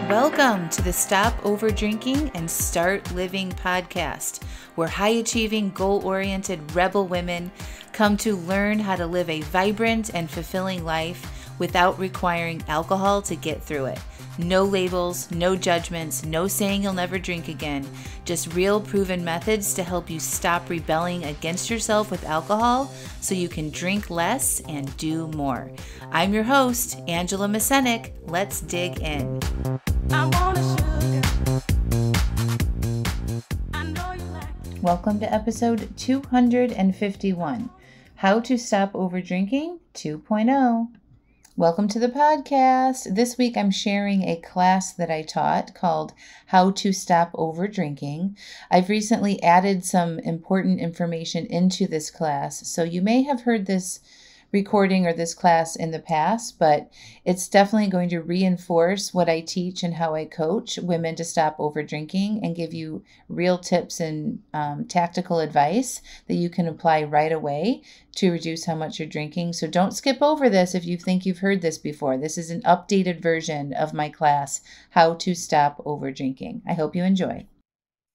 Welcome to the Stop Over Drinking and Start Living podcast, where high-achieving, goal-oriented rebel women come to learn how to live a vibrant and fulfilling life without requiring alcohol to get through it. No labels, no judgments, no saying you'll never drink again. Just real proven methods to help you stop rebelling against yourself with alcohol so you can drink less and do more. I'm your host, Angela Mascenik. Let's dig in. Welcome to episode 251, How to Stop Over Drinking 2.0. Welcome to the podcast. This week I'm sharing a class that I taught called How to Stop Over Drinking. I've recently added some important information into this class, so you may have heard this recording or this class in the past, but it's definitely going to reinforce what I teach and how I coach women to stop over drinking and give you real tips and tactical advice that you can apply right away to reduce how much you're drinking. So don't skip over this if you think you've heard this before. This is an updated version of my class, How to Stop Over Drinking. I hope you enjoy.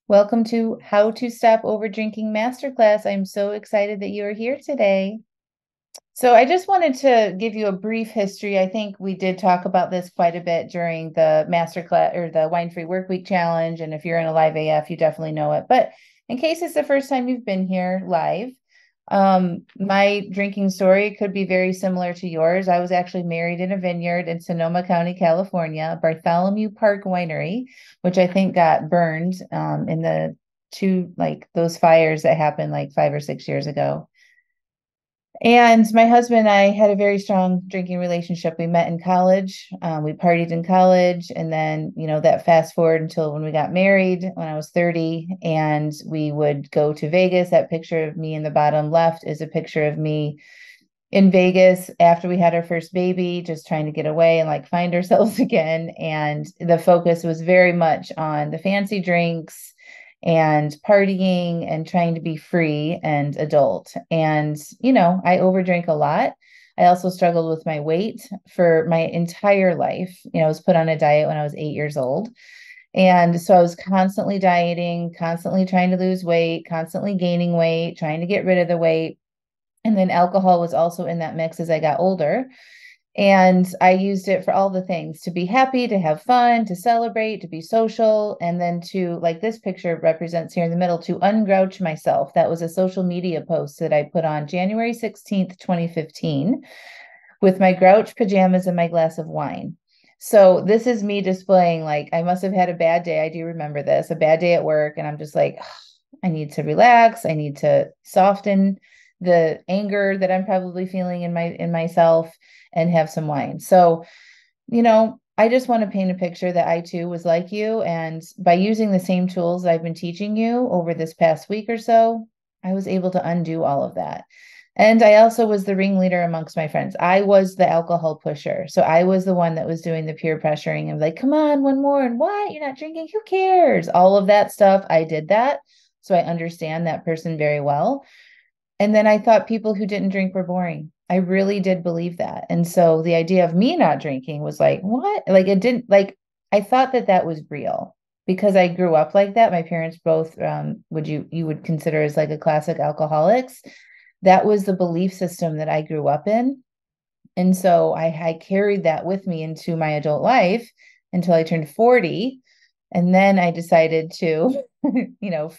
Welcome to How to Stop Over Drinking Masterclass. I'm so excited that you are here today. So I just wanted to give you a brief history. I think we did talk about this quite a bit during the masterclass or the Wine-Free Workweek Challenge. And if you're in a live AF, you definitely know it. But in case it's the first time you've been here live, my drinking story could be very similar to yours. I was actually married in a vineyard in Sonoma County, California, Bartholomew Park Winery, which I think got burned in the those fires that happened like 5 or 6 years ago. And my husband and I had a very strong drinking relationship. We met in college. We partied in college. And then, that fast forward until when we got married when I was 30 and we would go to Vegas. That picture of me in the bottom left is a picture of me in Vegas after we had our first baby, just trying to get away and find ourselves again. And the focus was very much on the fancy drinks and partying and trying to be free and adult. And, I overdrank a lot. I also struggled with my weight for my entire life. I was put on a diet when I was 8 years old. And so I was constantly dieting, constantly trying to lose weight, constantly gaining weight, trying to get rid of the weight. And then alcohol was also in that mix as I got older. And I used it for all the things, to be happy, to have fun, to celebrate, to be social, and then to, like this picture represents here in the middle, to ungrouch myself. That was a social media post that I put on January 16th, 2015, with my grouch pajamas and my glass of wine. So this is me displaying, I must have had a bad day. I do remember this, a bad day at work. And I'm just like, I need to relax. I need to soften the anger that I'm probably feeling in myself and have some wine. So, I just want to paint a picture that I too was like you. And by using the same tools that I've been teaching you over this past week or so, I was able to undo all of that. And I also was the ringleader amongst my friends. I was the alcohol pusher. So I was the one that was doing the peer pressuring and like, come on, one more. And what? You're not drinking? Who cares? All of that stuff. I did that. So I understand that person very well. And then I thought people who didn't drink were boring. I really did believe that. And so the idea of me not drinking was like, what? I thought that was real because I grew up like that. My parents both, you would consider as a classic alcoholics. That was the belief system that I grew up in. And so I carried that with me into my adult life until I turned 40. And then I decided to,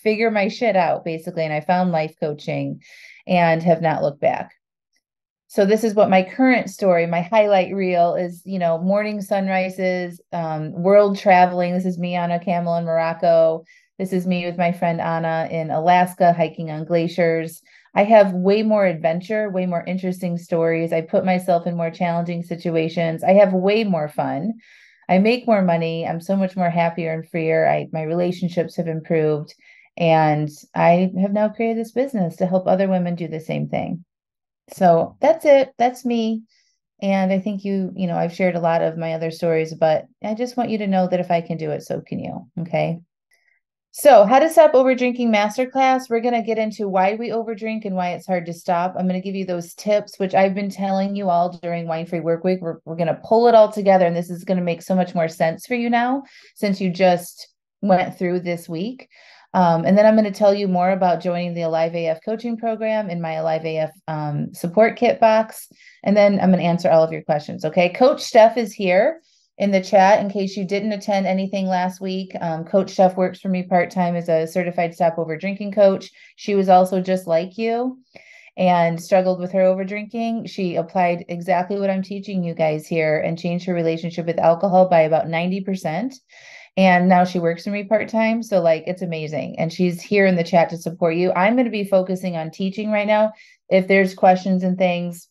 figure my shit out basically. And I found life coaching and have not looked back. So this is what my current story, my highlight reel is, morning sunrises, world traveling. This is me on a camel in Morocco. This is me with my friend Anna in Alaska, hiking on glaciers. I have way more adventure, way more interesting stories. I put myself in more challenging situations. I have way more fun. I make more money. I'm so much more happier and freer. My relationships have improved. And I have now created this business to help other women do the same thing. So that's it. That's me. And I think I've shared a lot of my other stories, but I just want you to know that if I can do it, so can you. Okay. So, how to stop over drinking masterclass. We're going to get into why we overdrink and why it's hard to stop. I'm going to give you those tips, which I've been telling you all during Wine Free Work Week. We're going to pull it all together, and this is going to make so much more sense for you now since you just went through this week. And then I'm going to tell you more about joining the Alive AF coaching program in my Alive AF support kit box. And then I'm going to answer all of your questions. Okay. Coach Steph is here in the chat in case you didn't attend anything last week. Coach Steph works for me part-time as a certified stop over drinking coach. She was also just like you and struggled with her over drinking. She applied exactly what I'm teaching you guys here and changed her relationship with alcohol by about 90%. And now she works for me part-time. So like, it's amazing. And she's here in the chat to support you. I'm going to be focusing on teaching right now. If there's questions and things,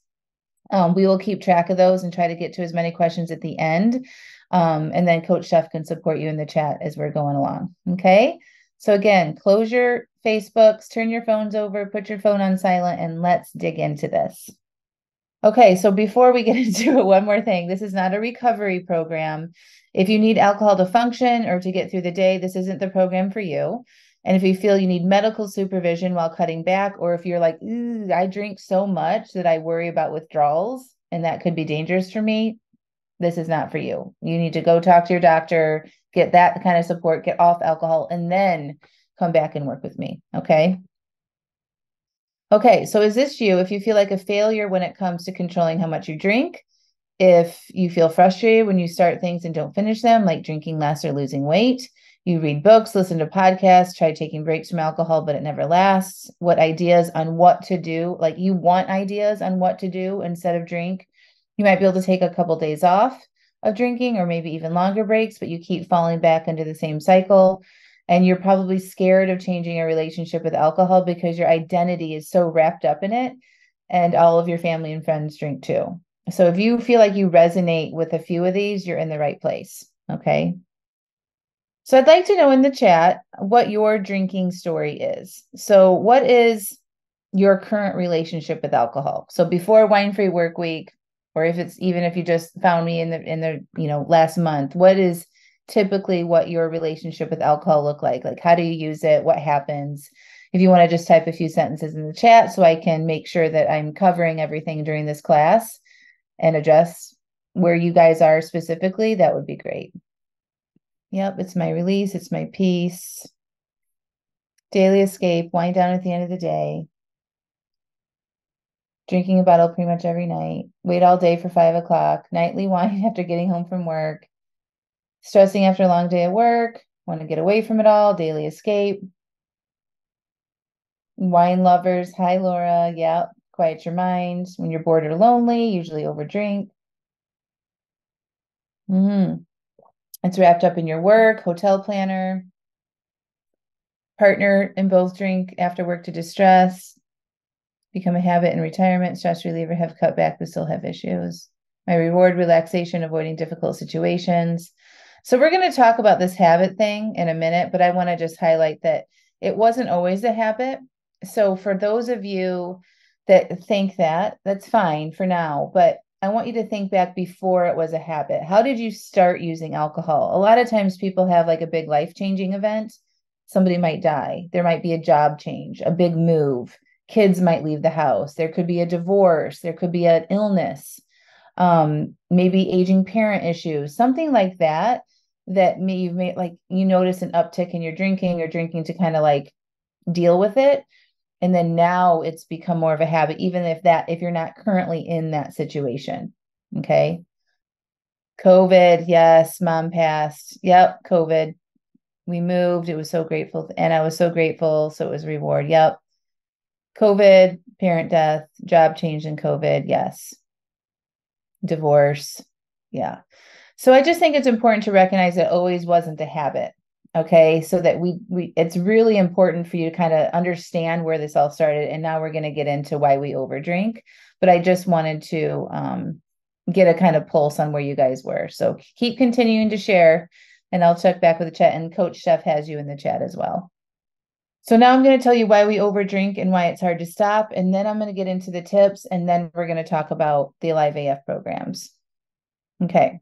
we will keep track of those and try to get to as many questions at the end. And then Coach Chef can support you in the chat as we're going along. Okay. So again, close your Facebooks, turn your phones over, put your phone on silent, and let's dig into this. Okay, so before we get into it, one more thing. This is not a recovery program. If you need alcohol to function or to get through the day, this isn't the program for you. And if you feel you need medical supervision while cutting back, or if you're like, ooh, I drink so much that I worry about withdrawals, and that could be dangerous for me, this is not for you. You need to go talk to your doctor, get that kind of support, get off alcohol, and then come back and work with me, okay? Okay, so is this you? If you feel like a failure when it comes to controlling how much you drink, if you feel frustrated when you start things and don't finish them, like drinking less or losing weight, you read books, listen to podcasts, try taking breaks from alcohol, but it never lasts. What ideas on what to do? Like you want ideas on what to do instead of drink. You might be able to take a couple days off of drinking or maybe even longer breaks, but you keep falling back into the same cycle. And you're probably scared of changing a relationship with alcohol because your identity is so wrapped up in it. And all of your family and friends drink too. So if you feel like you resonate with a few of these, you're in the right place. Okay. So I'd like to know in the chat what your drinking story is. So what is your current relationship with alcohol? So before Wine Free Work Week, or if it's even if you just found me in the last month, what is typically what your relationship with alcohol look like? Like how do you use it? What happens? If you want to just type a few sentences in the chat so I can make sure that I'm covering everything during this class and address where you guys are specifically, that would be great. Yep, it's my release, it's my peace. Daily escape, wind down at the end of the day. Drinking a bottle pretty much every night. Wait all day for 5 o'clock. Nightly wine after getting home from work. Stressing after a long day at work. Want to get away from it all. Daily escape. Wine lovers. Hi, Laura. Yep. Quiet your mind. When you're bored or lonely, usually overdrink. It's wrapped up in your work, hotel planner, partner, and both drink after work to distress. Become a habit in retirement, stress reliever, have cut back but still have issues. My reward, relaxation, avoiding difficult situations. So we're going to talk about this habit thing in a minute, but I want to just highlight that it wasn't always a habit. So for those of you that think that, that's fine for now, but I want you to think back before it was a habit. How did you start using alcohol? A lot of times people have like a big life-changing event. Somebody might die. There might be a job change, a big move. Kids might leave the house. There could be a divorce. There could be an illness, maybe aging parent issues, something like that, that you've made like you notice an uptick in your drinking or drinking to kind of like deal with it. And then now it's become more of a habit, even if you're not currently in that situation. Okay. COVID. Yes. Mom passed. Yep. COVID. We moved. It was so grateful. And I was so grateful. So it was reward. Yep. COVID, parent death, job change in COVID. Yes. Divorce. Yeah. So I just think it's important to recognize it always wasn't a habit. Okay. So that it's really important for you to kind of understand where this all started. And now we're going to get into why we overdrink. But I just wanted to get a kind of pulse on where you guys were. So keep continuing to share and I'll check back with the chat, and Coach Chef has you in the chat as well. So now I'm going to tell you why we overdrink and why it's hard to stop. And then I'm going to get into the tips, and then we're going to talk about the Alive AF programs. Okay.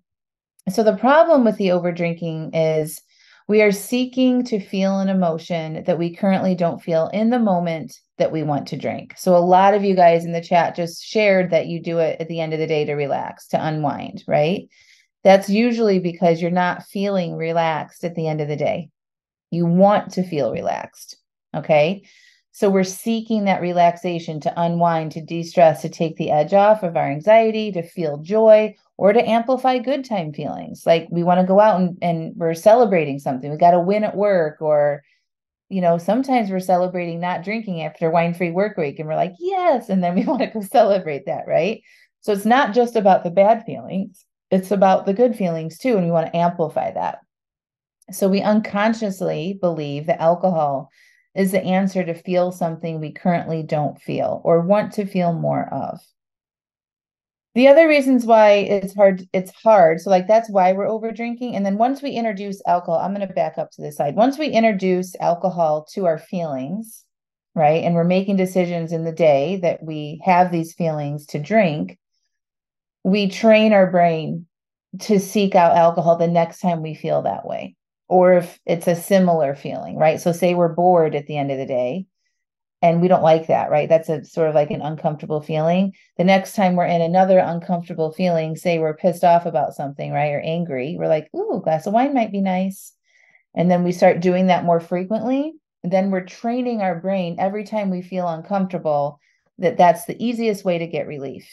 So the problem with the overdrinking is We are seeking to feel an emotion that we currently don't feel in the moment that we want to drink. So a lot of you guys in the chat just shared that you do it at the end of the day to relax, to unwind, right? That's usually because you're not feeling relaxed at the end of the day. You want to feel relaxed, okay? So we're seeking that relaxation to unwind, to de-stress, to take the edge off of our anxiety, to feel joy, or to amplify good time feelings. Like we want to go out and we're celebrating something. We got a win at work, or, sometimes we're celebrating not drinking after wine-free work week and we're like, yes, and then we want to go celebrate that, right? So it's not just about the bad feelings, it's about the good feelings too, and we want to amplify that. So we unconsciously believe that alcohol is the answer to feel something we currently don't feel or want to feel more of. The other reasons why it's hard. So like that's why we're over drinking. And then once we introduce alcohol, I'm going to back up to this side. Once we introduce alcohol to our feelings, right? And we're making decisions in the day that we have these feelings to drink, we train our brain to seek out alcohol the next time we feel that way. Or if it's a similar feeling, right? So say we're bored at the end of the day and we don't like that, right? That's a sort of like an uncomfortable feeling. The next time we're in another uncomfortable feeling, say we're pissed off about something, right? Or angry, we're like, ooh, a glass of wine might be nice. And then we start doing that more frequently. Then we're training our brain every time we feel uncomfortable that that's the easiest way to get relief,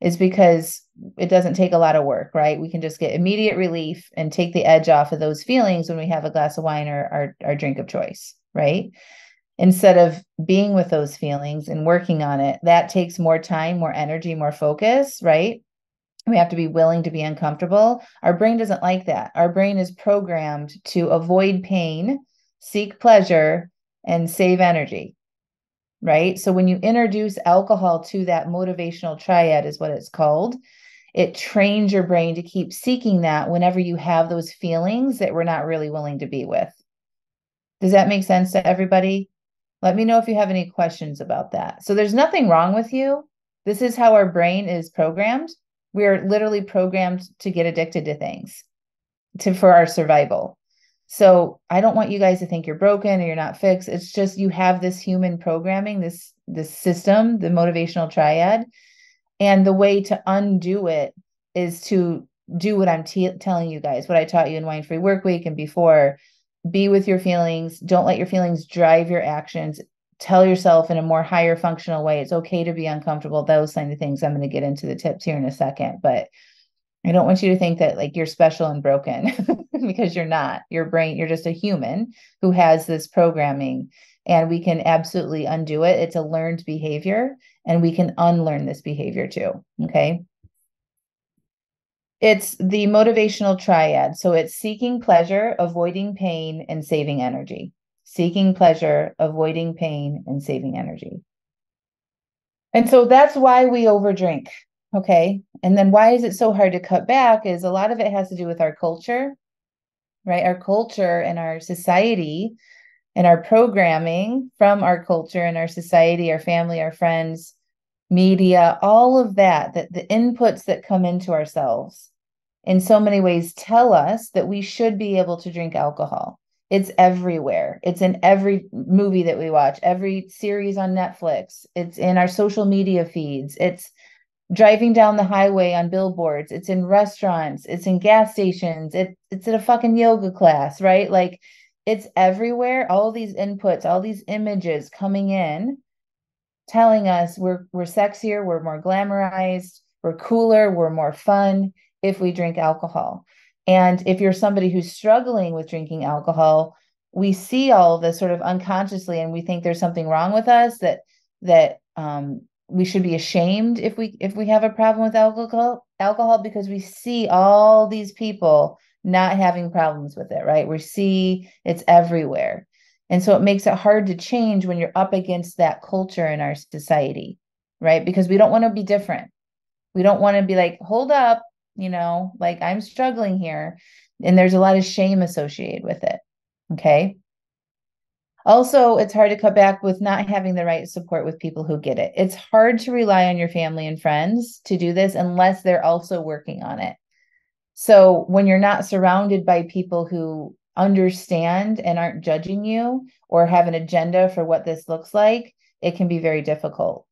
is because it doesn't take a lot of work, right? We can just get immediate relief and take the edge off of those feelings when we have a glass of wine or our drink of choice, right? Instead of being with those feelings and working on it, that takes more time, more energy, more focus, right? We have to be willing to be uncomfortable. Our brain doesn't like that. Our brain is programmed to avoid pain, seek pleasure, and save energy, right? So when you introduce alcohol to that motivational triad, is what it's called, it trains your brain to keep seeking that whenever you have those feelings that we're not really willing to be with. Does that make sense to everybody? Let me know if you have any questions about that. So there's nothing wrong with you. This is how our brain is programmed. We're literally programmed to get addicted to things for our survival. So I don't want you guys to think you're broken or you're not fixed. It's just you have this human programming, this system, the motivational triad. And the way to undo it is to do what I'm telling you guys, what I taught you in Wine Free Work Week and before. Be with your feelings. Don't let your feelings drive your actions. Tell yourself in a more higher functional way, it's okay to be uncomfortable. Those kind of things. I'm going to get into the tips here in a second, but I don't want you to think that like you're special and broken because you're not. Your brain, you're just a human who has this programming, and we can absolutely undo it. It's a learned behavior, and we can unlearn this behavior too. Okay. It's the motivational triad. So it's seeking pleasure, avoiding pain, and saving energy. Seeking pleasure, avoiding pain, and saving energy. And so that's why we overdrink. Okay. And then why is it so hard to cut back is a lot of it has to do with our culture, right? Our culture and our society and our programming from our culture and our society, our family, our friends, media, all of that the inputs that come into ourselves in so many ways tell us that we should be able to drink alcohol. It's everywhere. It's in every movie that we watch, every series on Netflix. It's in our social media feeds. It's driving down the highway on billboards. It's in restaurants. It's in gas stations. It's at a fucking yoga class, right? Like it's everywhere. All these inputs, all these images coming in, telling us we're sexier, we're more glamorized, we're cooler, we're more fun if we drink alcohol. And if you're somebody who's struggling with drinking alcohol, we see all of this sort of unconsciously, and we think there's something wrong with us, that we should be ashamed if we have a problem with alcohol because we see all these people not having problems with it, right? We see it's everywhere. And so it makes it hard to change when you're up against that culture in our society, right? Because we don't want to be different. We don't want to be like, hold up, like I'm struggling here. And there's a lot of shame associated with it. Okay. Also, it's hard to cut back with not having the right support with people who get it. It's hard to rely on your family and friends to do this unless they're also working on it. So when you're not surrounded by people who understand and aren't judging you or have an agenda for what this looks like, it can be very difficult.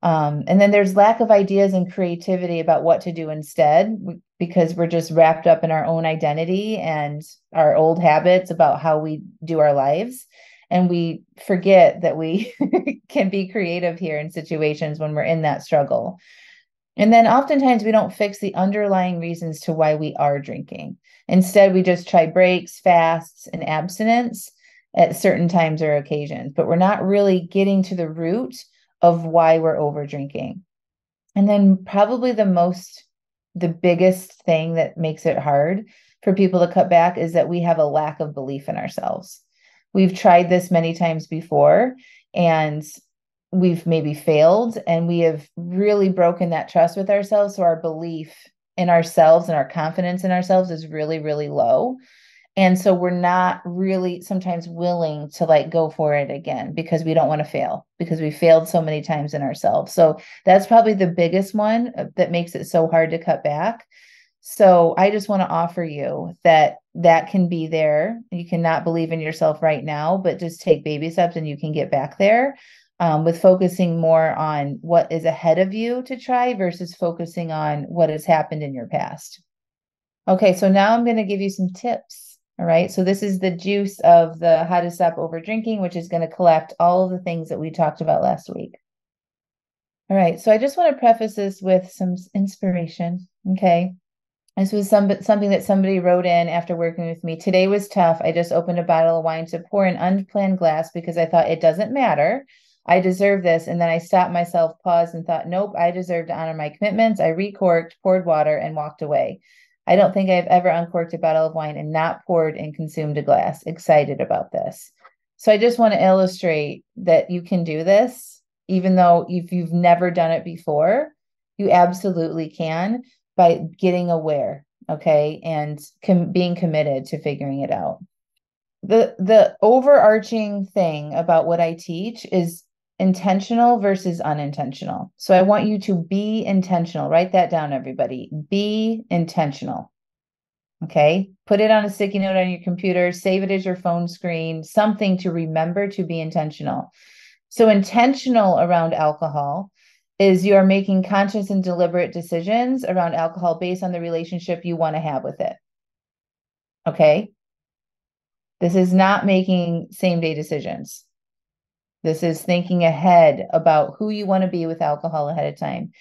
And then there's lack of ideas and creativity about what to do instead, because we're just wrapped up in our own identity and our old habits about how we do our lives. And we forget that we can be creative here in situations when we're in that struggle. And then oftentimes we don't fix the underlying reasons to why we are drinking. Instead, we just try breaks, fasts, and abstinence at certain times or occasions, but we're not really getting to the root of why we're over drinking. And then probably the biggest thing that makes it hard for people to cut back is that we have a lack of belief in ourselves. We've tried this many times before, and we've maybe failed, and we have really broken that trust with ourselves. So our belief in ourselves and our confidence in ourselves is really, really low. And so we're not really sometimes willing to like go for it again because we don't want to fail, because we failed so many times in ourselves. So that's probably the biggest one that makes it so hard to cut back. So I just want to offer you that that can be there. You cannot believe in yourself right now, but just take baby steps and you can get back there, with focusing more on what is ahead of you to try versus focusing on what has happened in your past. Okay, so now I'm going to give you some tips. All right, so this is the juice of the how to stop over drinking, which is going to collect all of the things that we talked about last week. All right, so I just want to preface this with some inspiration. Okay. This was something that somebody wrote in after working with me. Today was tough. I just opened a bottle of wine to pour an unplanned glass because I thought it doesn't matter. I deserve this. And then I stopped myself, paused, and thought, nope, I deserve to honor my commitments. I recorked, poured water, and walked away. I don't think I've ever uncorked a bottle of wine and not poured and consumed a glass. Excited about this. So I just want to illustrate that you can do this, even though if you've never done it before, you absolutely can, by getting aware, okay, and being committed to figuring it out. The overarching thing about what I teach is intentional versus unintentional. So I want you to be intentional. Write that down, everybody. Be intentional. Okay. Put it on a sticky note on your computer, save it as your phone screen, something to remember to be intentional. So intentional around alcohol is you are making conscious and deliberate decisions around alcohol based on the relationship you want to have with it. Okay. This is not making same day decisions. This is thinking ahead about who you want to be with alcohol ahead of time.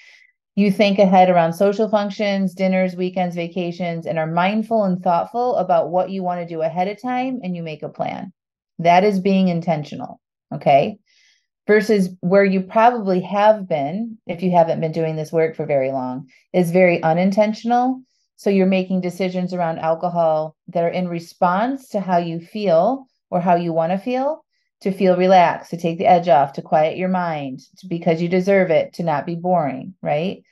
You think ahead around social functions, dinners, weekends, vacations, and are mindful and thoughtful about what you want to do ahead of time, and you make a plan. That is being intentional. Okay. Versus where you probably have been, if you haven't been doing this work for very long, is very unintentional. So you're making decisions around alcohol that are in response to how you feel or how you want to feel relaxed, to take the edge off, to quiet your mind, because you deserve it, to not be boring, right?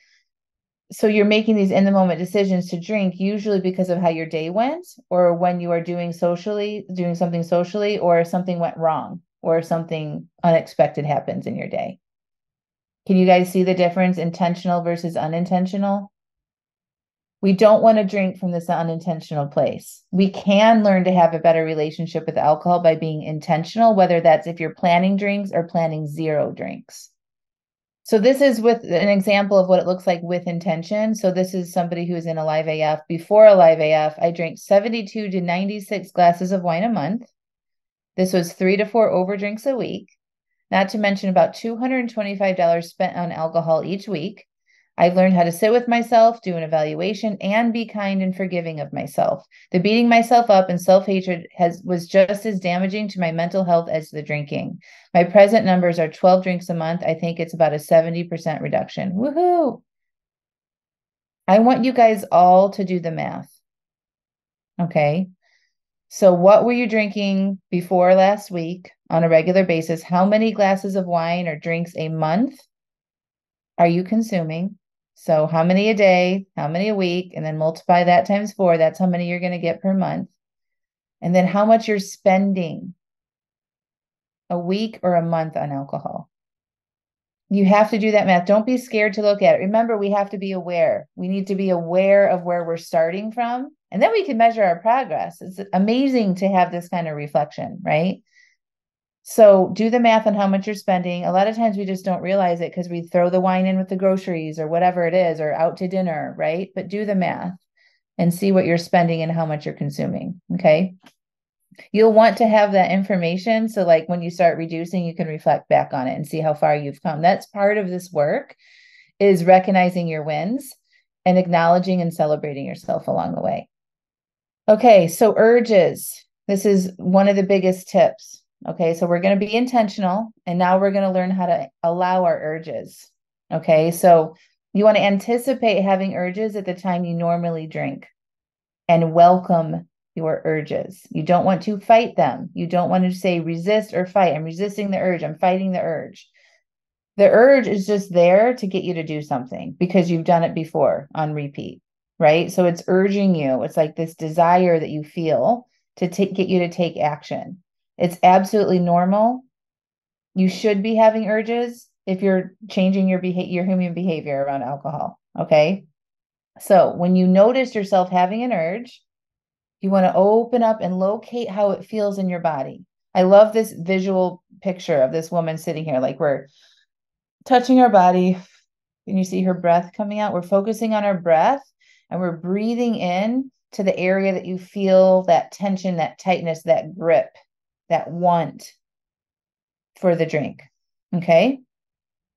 So you're making these in the moment decisions to drink, usually because of how your day went, or when you are doing something socially, or something went wrong, or something unexpected happens in your day. Can you guys see the difference, intentional versus unintentional? We don't want to drink from this unintentional place. We can learn to have a better relationship with alcohol by being intentional, whether that's if you're planning drinks or planning 0 drinks. So this is with an example of what it looks like with intention. So this is somebody who is in a live AF. Before a live AF, I drank 72 to 96 glasses of wine a month. This was 3 to 4 overdrinks a week, not to mention about $225 spent on alcohol each week. I've learned how to sit with myself, do an evaluation, and be kind and forgiving of myself. The beating myself up and self-hatred was just as damaging to my mental health as the drinking. My present numbers are 12 drinks a month. I think it's about a 70% reduction. Woohoo! I want you guys all to do the math. Okay. So what were you drinking before last week on a regular basis? How many glasses of wine or drinks a month are you consuming? So how many a day, how many a week, and then multiply that times 4. That's how many you're going to get per month. And then how much you're spending a week or a month on alcohol. You have to do that math. Don't be scared to look at it. Remember, we have to be aware. We need to be aware of where we're starting from, and then we can measure our progress. It's amazing to have this kind of reflection, right? So do the math on how much you're spending. A lot of times we just don't realize it because we throw the wine in with the groceries or whatever it is, or out to dinner, right? But do the math and see what you're spending and how much you're consuming. Okay. You'll want to have that information. So like when you start reducing, you can reflect back on it and see how far you've come. That's part of this work, is recognizing your wins and acknowledging and celebrating yourself along the way. Okay. So urges. This is one of the biggest tips. Okay. So we're going to be intentional, and now we're going to learn how to allow our urges. Okay. So you want to anticipate having urges at the time you normally drink and welcome your urges. You don't want to fight them. You don't want to say resist or fight. I'm resisting the urge. I'm fighting the urge. The urge is just there to get you to do something because you've done it before on repeat, right? So it's urging you. It's like this desire that you feel to get you to take action. It's absolutely normal. You should be having urges if you're changing your human behavior around alcohol. Okay. So when you notice yourself having an urge, you want to open up and locate how it feels in your body. I love this visual picture of this woman sitting here, like we're touching our body and you see her breath coming out. We're focusing on our breath and we're breathing in to the area that you feel that tension, that tightness, that grip, that want for the drink. Okay.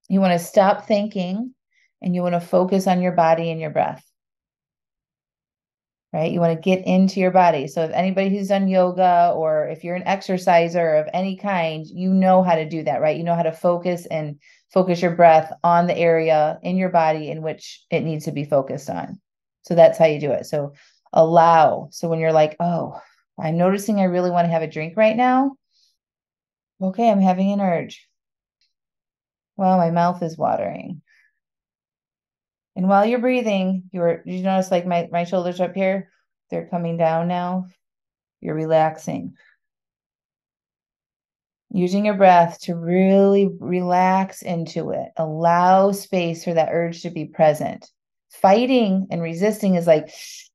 You want to stop thinking and you want to focus on your body and your breath. Right? You want to get into your body. So if anybody who's done yoga, or if you're an exerciser of any kind, you know how to do that, right? You know how to focus your breath on the area in your body in which it needs to be focused on. So that's how you do it. So allow. So when you're like, oh, I'm noticing I really want to have a drink right now. Okay, I'm having an urge. Well, my mouth is watering. And while you're breathing, you notice like my shoulders up here, they're coming down now. You're relaxing. Using your breath to really relax into it. Allow space for that urge to be present. Fighting and resisting is like,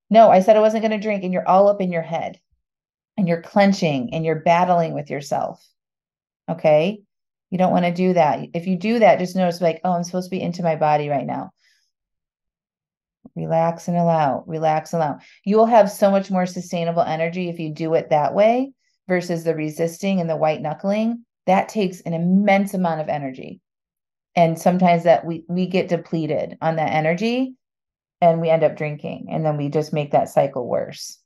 no, I said I wasn't going to drink, and you're all up in your head and you're clenching and you're battling with yourself. Okay. You don't want to do that. If you do that, just notice like, oh, I'm supposed to be into my body right now. Relax and allow, relax and allow. You will have so much more sustainable energy if you do it that way versus the resisting and the white knuckling. That takes an immense amount of energy. And sometimes that we get depleted on that energy and we end up drinking, and then we just make that cycle worse.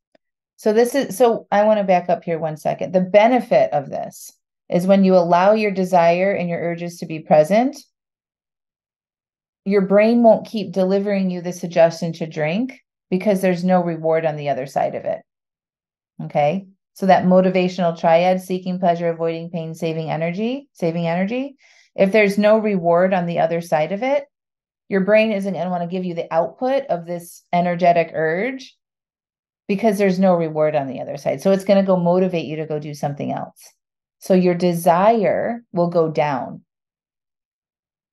So I want to back up here 1 second. The benefit of this is when you allow your desire and your urges to be present, your brain won't keep delivering you the suggestion to drink because there's no reward on the other side of it. Okay. So that motivational triad, seeking pleasure, avoiding pain, saving energy. If there's no reward on the other side of it, your brain isn't going to want to give you the output of this energetic urge because there's no reward on the other side. So it's going to go motivate you to go do something else. So your desire will go down.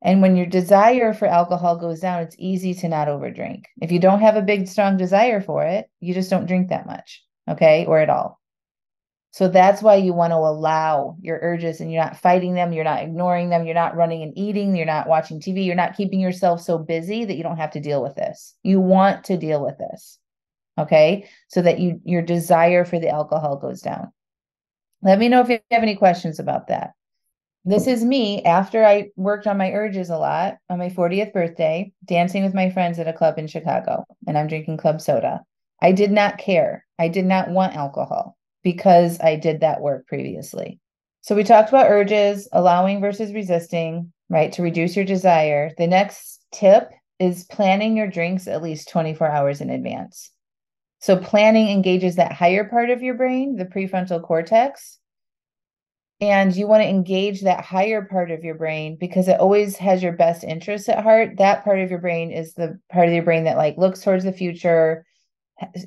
And when your desire for alcohol goes down, it's easy to not overdrink. If you don't have a big, strong desire for it, you just don't drink that much, okay, or at all. So that's why you want to allow your urges, and you're not fighting them, you're not ignoring them, you're not running and eating, you're not watching TV, you're not keeping yourself so busy that you don't have to deal with this. You want to deal with this, okay, so that your desire for the alcohol goes down. Let me know if you have any questions about that. This is me after I worked on my urges a lot on my 40th birthday, dancing with my friends at a club in Chicago, and I'm drinking club soda. I did not care. I did not want alcohol because I did that work previously. So we talked about urges, allowing versus resisting, right, to reduce your desire. The next tip is planning your drinks at least 24 hours in advance. So planning engages that higher part of your brain, the prefrontal cortex. And you want to engage that higher part of your brain because it always has your best interests at heart. That part of your brain is the part of your brain that like looks towards the future,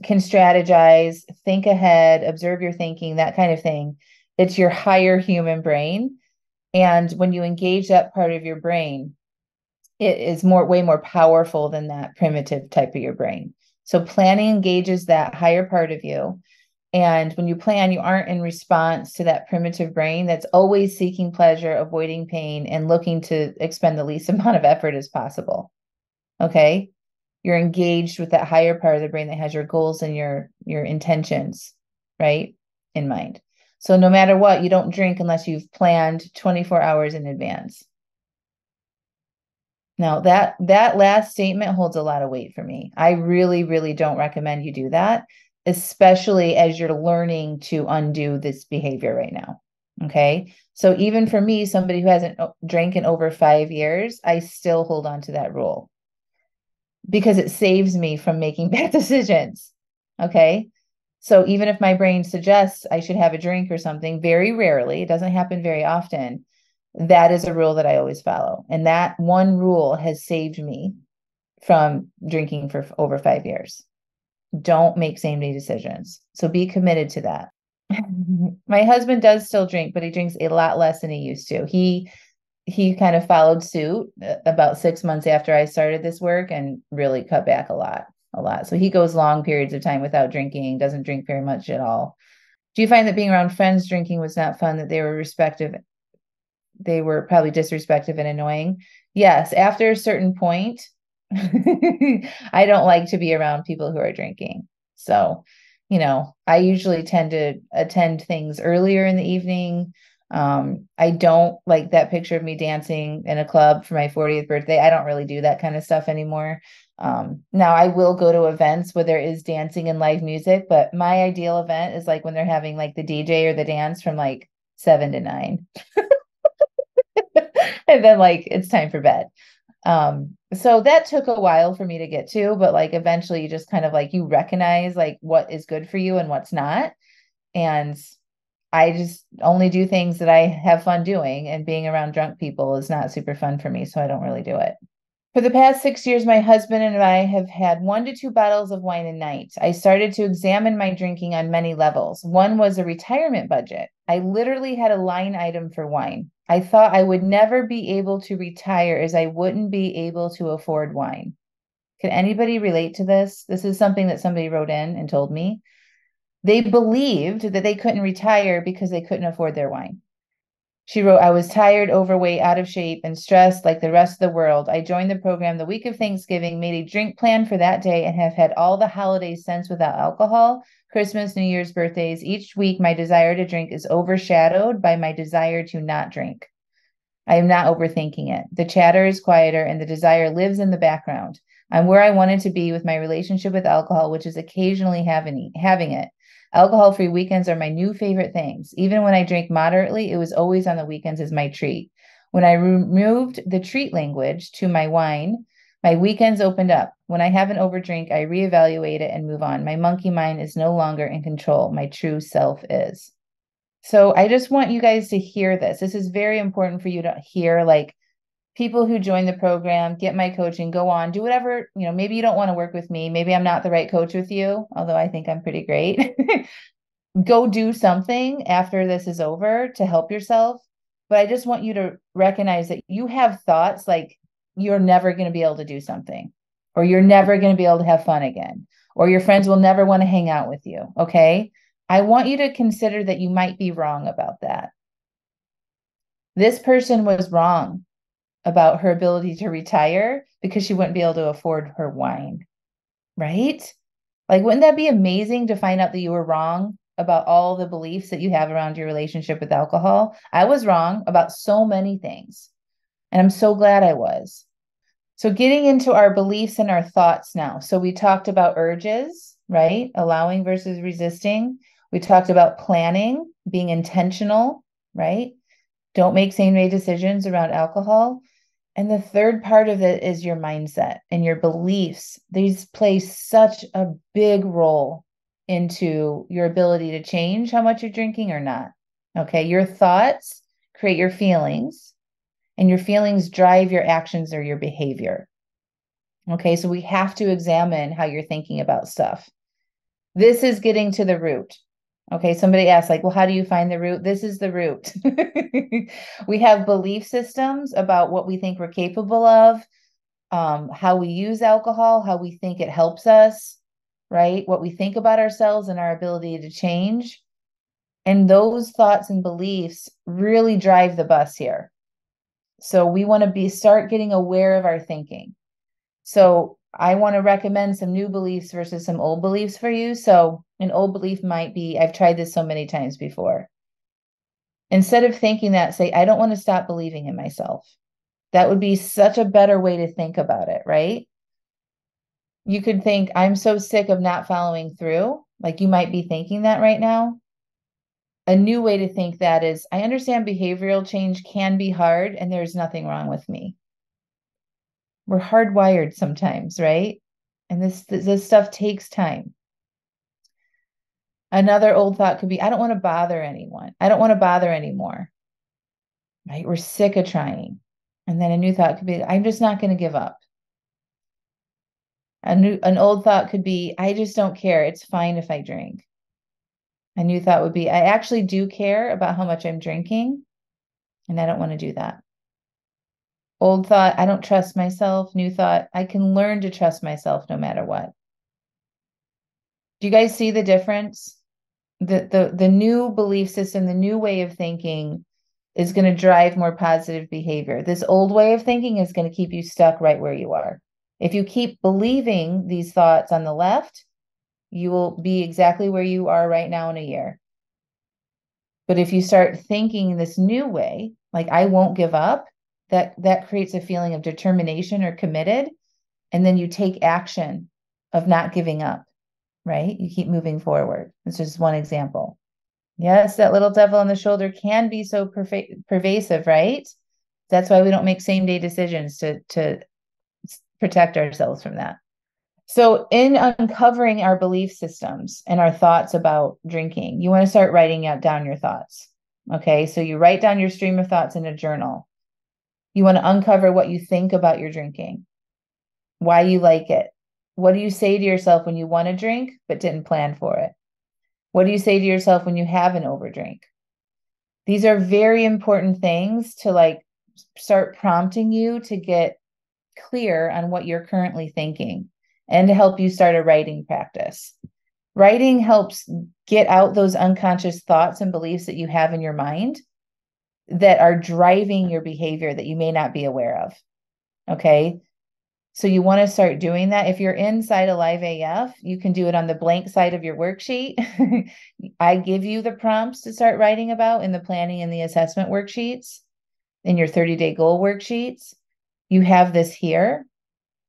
can strategize, think ahead, observe your thinking, that kind of thing. It's your higher human brain. And when you engage that part of your brain, it is way more powerful than that primitive type of your brain. So planning engages that higher part of you. And when you plan, you aren't in response to that primitive brain that's always seeking pleasure, avoiding pain, and looking to expend the least amount of effort as possible. Okay. You're engaged with that higher part of the brain that has your goals and your intentions, right, in mind. So no matter what, you don't drink unless you've planned 24 hours in advance. Now that last statement holds a lot of weight for me. I really, really don't recommend you do that, especially as you're learning to undo this behavior right now. Okay. So even for me, somebody who hasn't drank in over 5 years, I still hold on to that rule because it saves me from making bad decisions. Okay. So even if my brain suggests I should have a drink or something, very rarely, it doesn't happen very often, that is a rule that I always follow. And that one rule has saved me from drinking for over 5 years. Don't make same-day decisions. So be committed to that. My husband does still drink, but he drinks a lot less than he used to. He kind of followed suit about 6 months after I started this work and really cut back a lot. So he goes long periods of time without drinking, doesn't drink very much at all. Do you find that being around friends drinking was not fun, that they were probably disrespectful and annoying? Yes, after a certain point, I don't like to be around people who are drinking. So, I usually tend to attend things earlier in the evening. I don't like that picture of me dancing in a club for my 40th birthday. I don't really do that kind of stuff anymore. Now I will go to events where there is dancing and live music, but my ideal event is like when they're having like the DJ or the dance from like 7 to 9. And then like it's time for bed. So that took a while for me to get to, but like eventually you just kind of like you recognize like what is good for you and what's not. And I just only do things that I have fun doing, and being around drunk people is not super fun for me, so I don't really do it. For the past 6 years, my husband and I have had 1 to 2 bottles of wine a night. I started to examine my drinking on many levels. One was a retirement budget. I literally had a line item for wine. I thought I would never be able to retire as I wouldn't be able to afford wine. Can anybody relate to this? This is something that somebody wrote in and told me. They believed that they couldn't retire because they couldn't afford their wine. She wrote, I was tired, overweight, out of shape, and stressed like the rest of the world. I joined the program the week of Thanksgiving, made a drink plan for that day, and have had all the holidays since without alcohol, Christmas, New Year's, birthdays. Each week, my desire to drink is overshadowed by my desire to not drink. I am not overthinking it. The chatter is quieter, and the desire lives in the background. I'm where I wanted to be with my relationship with alcohol, which is occasionally having it. Alcohol-free weekends are my new favorite things. Even when I drank moderately, it was always on the weekends as my treat. When I removed the treat language to my wine, my weekends opened up. When I have an overdrink, I reevaluate it and move on. My monkey mind is no longer in control. My true self is. So I just want you guys to hear this. This is very important for you to hear, like, people who join the program, get my coaching, go on, do whatever, maybe you don't want to work with me. Maybe I'm not the right coach with you, although I think I'm pretty great. Go do something after this is over to help yourself. But I just want you to recognize that you have thoughts like you're never going to be able to do something, or you're never going to be able to have fun again, or your friends will never want to hang out with you. Okay. I want you to consider that you might be wrong about that. This person was wrong about her ability to retire because she wouldn't be able to afford her wine, right? Like, wouldn't that be amazing to find out that you were wrong about all the beliefs that you have around your relationship with alcohol? I was wrong about so many things, and I'm so glad I was. So getting into our beliefs and our thoughts now. So we talked about urges, right? Allowing versus resisting. We talked about planning, being intentional, right? Don't make same-day decisions around alcohol. And the third part of it is your mindset and your beliefs. These play such a big role into your ability to change how much you're drinking or not. Okay. Your thoughts create your feelings, and your feelings drive your actions or your behavior. Okay. So we have to examine how you're thinking about stuff. This is getting to the root. Okay, somebody asked, like, well, how do you find the root? This is the root. We have belief systems about what we think we're capable of, how we use alcohol, how we think it helps us, right? What we think about ourselves and our ability to change. And those thoughts and beliefs really drive the bus here. So we want to start getting aware of our thinking. So I want to recommend some new beliefs versus some old beliefs for you. So an old belief might be, I've tried this so many times before. Instead of thinking that, say, I don't want to stop believing in myself. That would be such a better way to think about it, right? You could think, I'm so sick of not following through. Like you might be thinking that right now. A new way to think that is, I understand behavioral change can be hard and there's nothing wrong with me. We're hardwired sometimes, right? And this stuff takes time. Another old thought could be, I don't want to bother anyone. I don't want to bother anymore. Right? We're sick of trying. And then a new thought could be, I'm just not going to give up. An old thought could be, I just don't care. It's fine if I drink. A new thought would be, I actually do care about how much I'm drinking, and I don't want to do that. Old thought, I don't trust myself. New thought, I can learn to trust myself no matter what. Do you guys see the difference? The new belief system, the new way of thinking is going to drive more positive behavior. This old way of thinking is going to keep you stuck right where you are. If you keep believing these thoughts on the left, you will be exactly where you are right now in a year. But if you start thinking this new way, like I won't give up, that creates a feeling of determination or committed. And then you take action of not giving up, right? You keep moving forward. It's just one example. Yes, that little devil on the shoulder can be so pervasive, right? That's why we don't make same-day decisions to protect ourselves from that. So in uncovering our belief systems and our thoughts about drinking, you want to start writing down your thoughts. Okay, so you write down your stream of thoughts in a journal. You want to uncover what you think about your drinking, why you like it. What do you say to yourself when you want to drink but didn't plan for it? What do you say to yourself when you have an overdrink? These are very important things to start prompting you to get clear on what you're currently thinking and to help you start a writing practice. Writing helps get out those unconscious thoughts and beliefs that you have in your mind that are driving your behavior that you may not be aware of. Okay. So you want to start doing that. If you're inside a Live AF, you can do it on the blank side of your worksheet. I give you the prompts to start writing about in the planning and the assessment worksheets, in your 30-day goal worksheets. You have this here.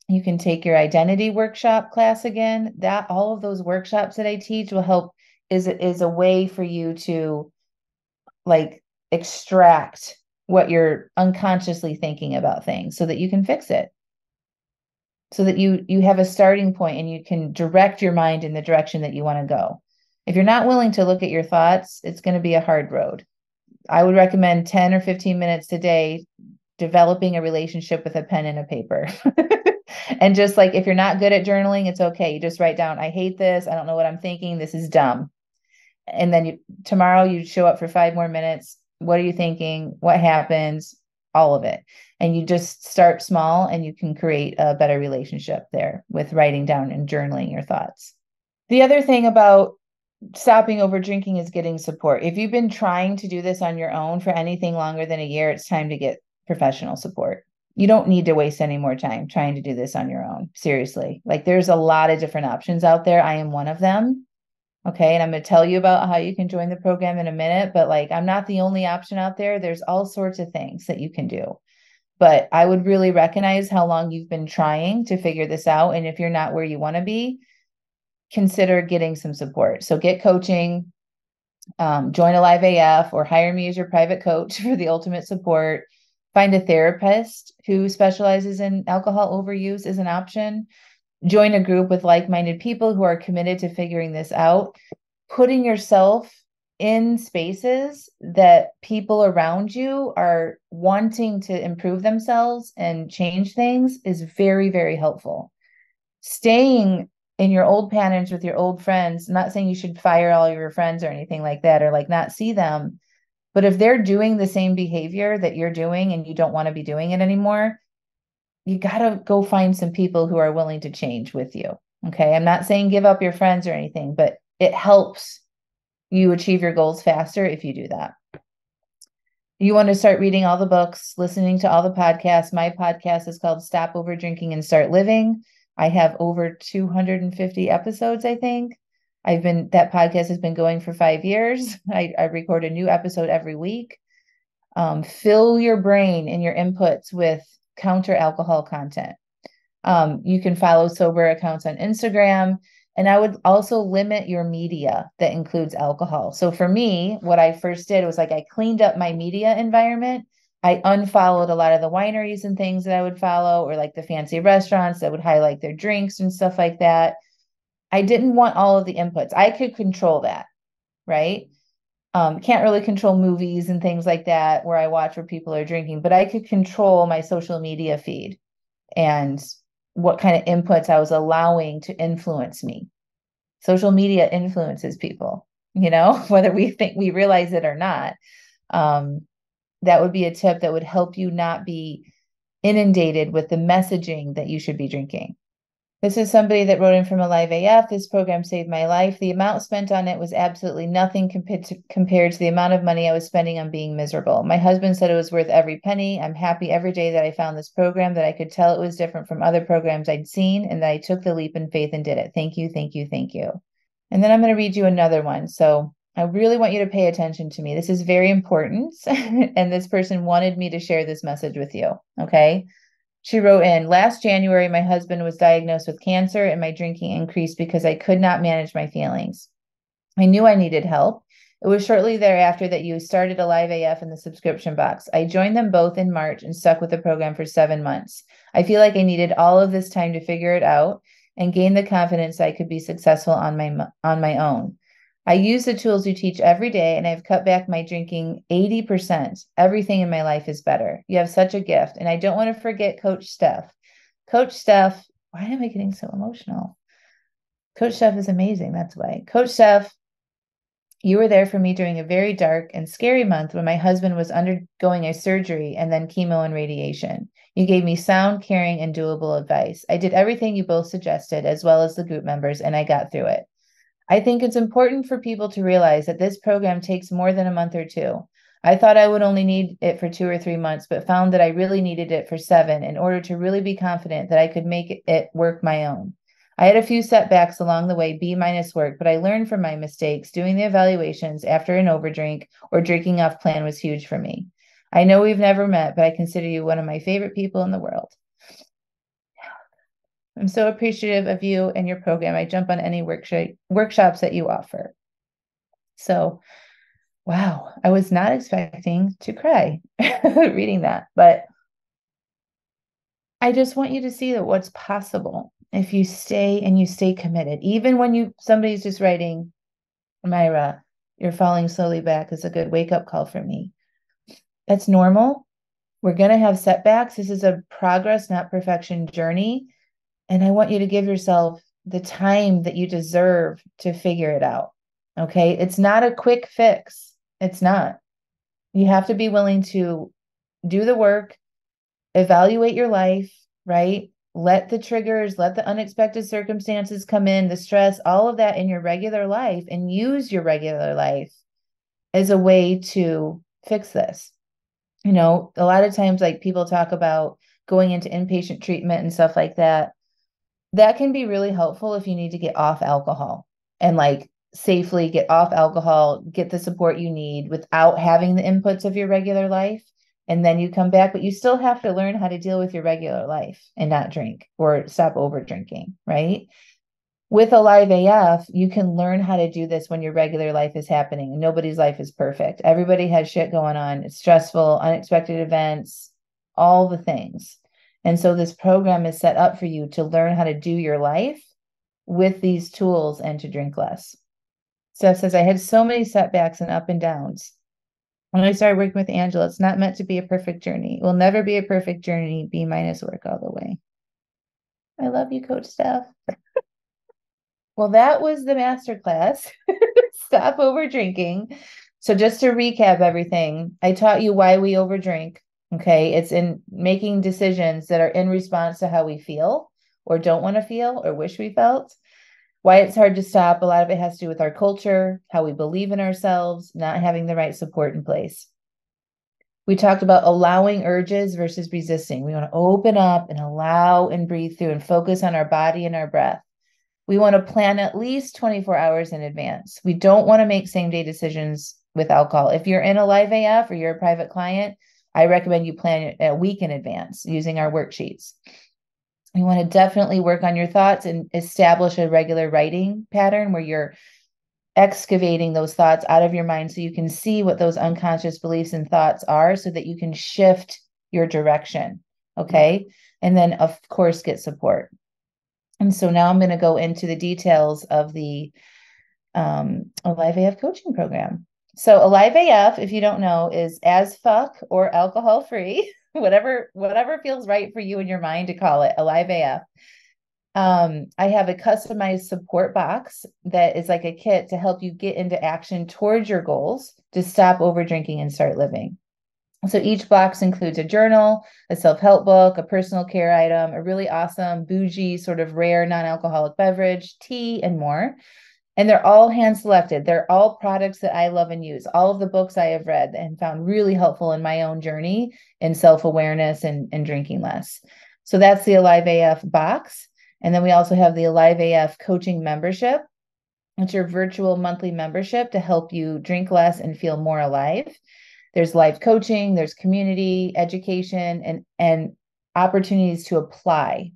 You can take your identity workshop class again. That all of those workshops that I teach will help is a way for you to extract what you're unconsciously thinking about things so that you can fix it. So that you have a starting point and you can direct your mind in the direction that you want to go. If you're not willing to look at your thoughts, it's going to be a hard road. I would recommend 10 or 15 minutes a day developing a relationship with a pen and a paper. And just if you're not good at journaling, it's okay. You just write down, I hate this. I don't know what I'm thinking. This is dumb. And then tomorrow you show up for 5 more minutes. What are you thinking? What happens? All of it. And you just start small and you can create a better relationship there with writing down and journaling your thoughts. The other thing about stopping over drinking is getting support. If you've been trying to do this on your own for anything longer than a year, it's time to get professional support. You don't need to waste any more time trying to do this on your own. Seriously. There's a lot of different options out there. I am one of them. Okay. And I'm going to tell you about how you can join the program in a minute, but I'm not the only option out there. There's all sorts of things that you can do. But I would really recognize how long you've been trying to figure this out. And if you're not where you want to be, consider getting some support. So get coaching, join a Live AF, or hire me as your private coach for the ultimate support. Find a therapist who specializes in alcohol overuse is an option. Join a group with like-minded people who are committed to figuring this out. Putting yourself in spaces that people around you are wanting to improve themselves and change things is very, very helpful. Staying in your old patterns with your old friends, I'm not saying you should fire all your friends or anything like that, or not see them. But if they're doing the same behavior that you're doing and you don't want to be doing it anymore, you got to go find some people who are willing to change with you. Okay. I'm not saying give up your friends or anything, but it helps you achieve your goals faster if you do that. You want to start reading all the books, listening to all the podcasts. My podcast is called Stop Over Drinking and Start Living. I have over 250 episodes, I think. That podcast has been going for 5 years. I record a new episode every week. Fill your brain and your inputs with counter alcohol content. You can follow sober accounts on Instagram. And I would also limit your media that includes alcohol. So for me, what I first did was I cleaned up my media environment. I unfollowed a lot of the wineries and things that I would follow, or the fancy restaurants that would highlight their drinks and stuff like that. I didn't want all of the inputs. I could control that, right? Can't really control movies and things like that where I watch where people are drinking, but I could control my social media feed and what kind of inputs I was allowing to influence me. Social media influences people, whether we realize it or not. That would be a tip that would help you not be inundated with the messaging that you should be drinking. This is somebody that wrote in from Alive AF. This program saved my life. The amount spent on it was absolutely nothing compared to the amount of money I was spending on being miserable. My husband said it was worth every penny. I'm happy every day that I found this program, that I could tell it was different from other programs I'd seen, and that I took the leap in faith and did it. Thank you, thank you, thank you. And then I'm going to read you another one. So I really want you to pay attention to me. This is very important. And this person wanted me to share this message with you. Okay. She wrote in, last January, my husband was diagnosed with cancer and my drinking increased because I could not manage my feelings. I knew I needed help. It was shortly thereafter that you started Alive AF in the subscription box. I joined them both in March and stuck with the program for 7 months. I feel like I needed all of this time to figure it out and gain the confidence I could be successful on my own. I use the tools you teach every day, and I've cut back my drinking 80%. Everything in my life is better. You have such a gift. And I don't want to forget Coach Steph. Coach Steph, why am I getting so emotional? Coach Steph is amazing. That's why. Coach Steph, you were there for me during a very dark and scary month when my husband was undergoing a surgery and then chemo and radiation. You gave me sound, caring, and doable advice. I did everything you both suggested, as well as the group members, and I got through it. I think it's important for people to realize that this program takes more than a month or two. I thought I would only need it for 2 or 3 months, but found that I really needed it for 7 in order to really be confident that I could make it work my own. I had a few setbacks along the way, B- work, but I learned from my mistakes. Doing the evaluations after an overdrink or drinking off plan was huge for me. I know we've never met, but I consider you one of my favorite people in the world. I'm so appreciative of you and your program. I jump on any workshops that you offer. So, wow, I was not expecting to cry reading that, but I just want you to see that what's possible if you stay committed. Even when somebody's just writing, Myra, you're falling slowly back is a good wake-up call for me. That's normal. We're going to have setbacks. This is a progress, not perfection journey. And I want you to give yourself the time that you deserve to figure it out. Okay. It's not a quick fix. It's not. You have to be willing to do the work, evaluate your life, right? Let the triggers, let the unexpected circumstances come in, the stress, all of that in your regular life, and use your regular life as a way to fix this. A lot of times, people talk about going into inpatient treatment and stuff like that. That can be really helpful if you need to get off alcohol and safely get off alcohol, get the support you need without having the inputs of your regular life. And then you come back, but you still have to learn how to deal with your regular life and not drink or stop over drinking, right? With Alive AF, you can learn how to do this when your regular life is happening. Nobody's life is perfect. Everybody has shit going on. It's stressful, unexpected events, all the things. And so this program is set up for you to learn how to do your life with these tools and to drink less. Steph says, I had so many setbacks and up and downs. When I started working with Angela, it's not meant to be a perfect journey. It will never be a perfect journey, B- work all the way. I love you, Coach Steph. Well, that was the masterclass. Stop over drinking. So just to recap everything, I taught you why we overdrink. Okay. It's in making decisions that are in response to how we feel or don't want to feel or wish we felt. Why it's hard to stop. A lot of it has to do with our culture, how we believe in ourselves, not having the right support in place. We talked about allowing urges versus resisting. We want to open up and allow and breathe through and focus on our body and our breath. We want to plan at least 24 hours in advance. We don't want to make same day decisions with alcohol. If you're in a live AF or you're a private client, I recommend you plan it a week in advance using our worksheets. You want to definitely work on your thoughts and establish a regular writing pattern where you're excavating those thoughts out of your mind so you can see what those unconscious beliefs and thoughts are so that you can shift your direction. Okay. And then, of course, get support. And so now I'm going to go into the details of the Alive AF coaching program. So Alive AF, if you don't know, is as fuck or alcohol free, whatever feels right for you in your mind to call it Alive AF. I have a customized support box that is like a kit to help you get into action towards your goals to stop over drinking and start living. So each box includes a journal, a self-help book, a personal care item, a really awesome, bougie, sort of rare non-alcoholic beverage, tea, and more. And they're all hand selected. They're all products that I love and use. All of the books I have read and found really helpful in my own journey in self-awareness and drinking less. So that's the Alive AF box. And then we also have the Alive AF coaching membership. It's your virtual monthly membership to help you drink less and feel more alive. There's live coaching, there's community, education, and opportunities to apply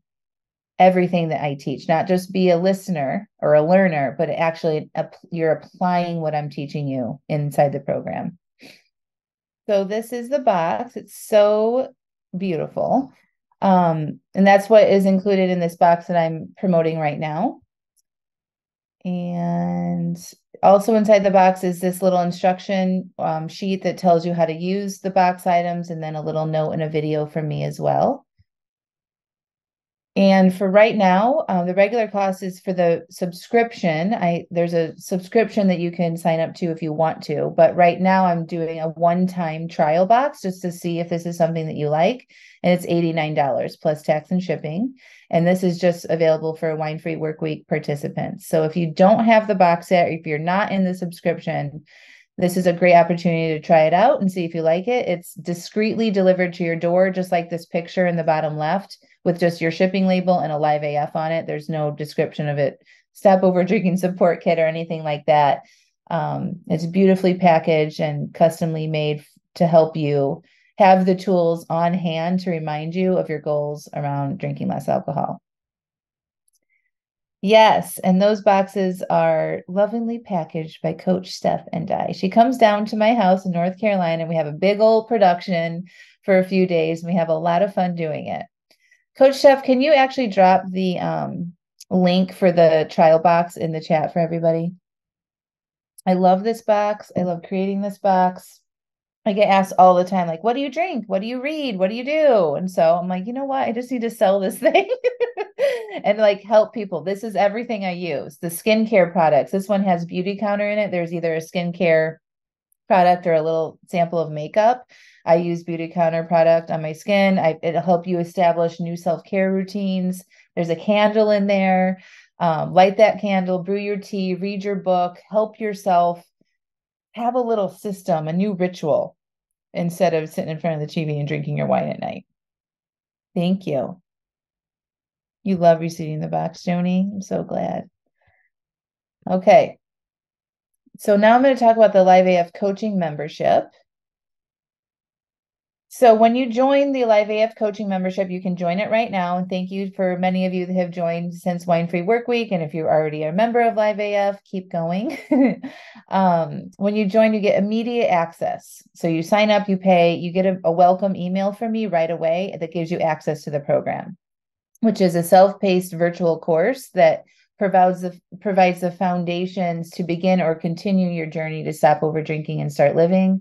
everything that I teach, not just be a listener or a learner, but actually you're applying what I'm teaching you inside the program. So this is the box. It's so beautiful. And that's what is included in this box that I'm promoting right now. And also inside the box is this little instruction sheet that tells you how to use the box items, and then a little note and a video from me as well. And for right now, the regular cost is for the subscription. There's a subscription that you can sign up to if you want to. But right now I'm doing a one-time trial box just to see if this is something that you like. And it's $89 plus tax and shipping. And this is just available for Wine-Free Workweek participants. So if you don't have the box yet, or if you're not in the subscription, this is a great opportunity to try it out and see if you like it. It's discreetly delivered to your door, just like this picture in the bottom left, with just your shipping label and a Live AF on it. There's no description of it, Stop Over Drinking Support Kit or anything like that. It's beautifully packaged and customly made to help you have the tools on hand to remind you of your goals around drinking less alcohol. Yes, and those boxes are lovingly packaged by Coach Steph and I. She comes down to my house in North Carolina, and we have a big old production for a few days. And we have a lot of fun doing it. Coach Steph, can you actually drop the link for the trial box in the chat for everybody? I love this box. I love creating this box. I get asked all the time, like, what do you drink? What do you read? What do you do? And so I'm like, you know what? I just need to sell this thing and like help people. This is everything I use. The skincare products. This one has Beauty Counter in it. There's either a skincare product or a little sample of makeup. I use Beauty Counter product on my skin. It'll help you establish new self-care routines. There's a candle in there. Light that candle, brew your tea, read your book, help yourself. Have a little system, a new ritual, instead of sitting in front of the TV and drinking your wine at night. Thank you. You love receiving the box, Joni. I'm so glad. Okay. So now I'm going to talk about the Live AF coaching membership. So when you join the Live AF coaching membership, you can join it right now. And thank you for many of you that have joined since Wine-Free Workweek. And if you're already a member of Live AF, keep going. When you join, you get immediate access. So you sign up, you pay, you get a welcome email from me right away that gives you access to the program, which is a self-paced virtual course that provides the foundations to begin or continue your journey to stop over drinking and start living.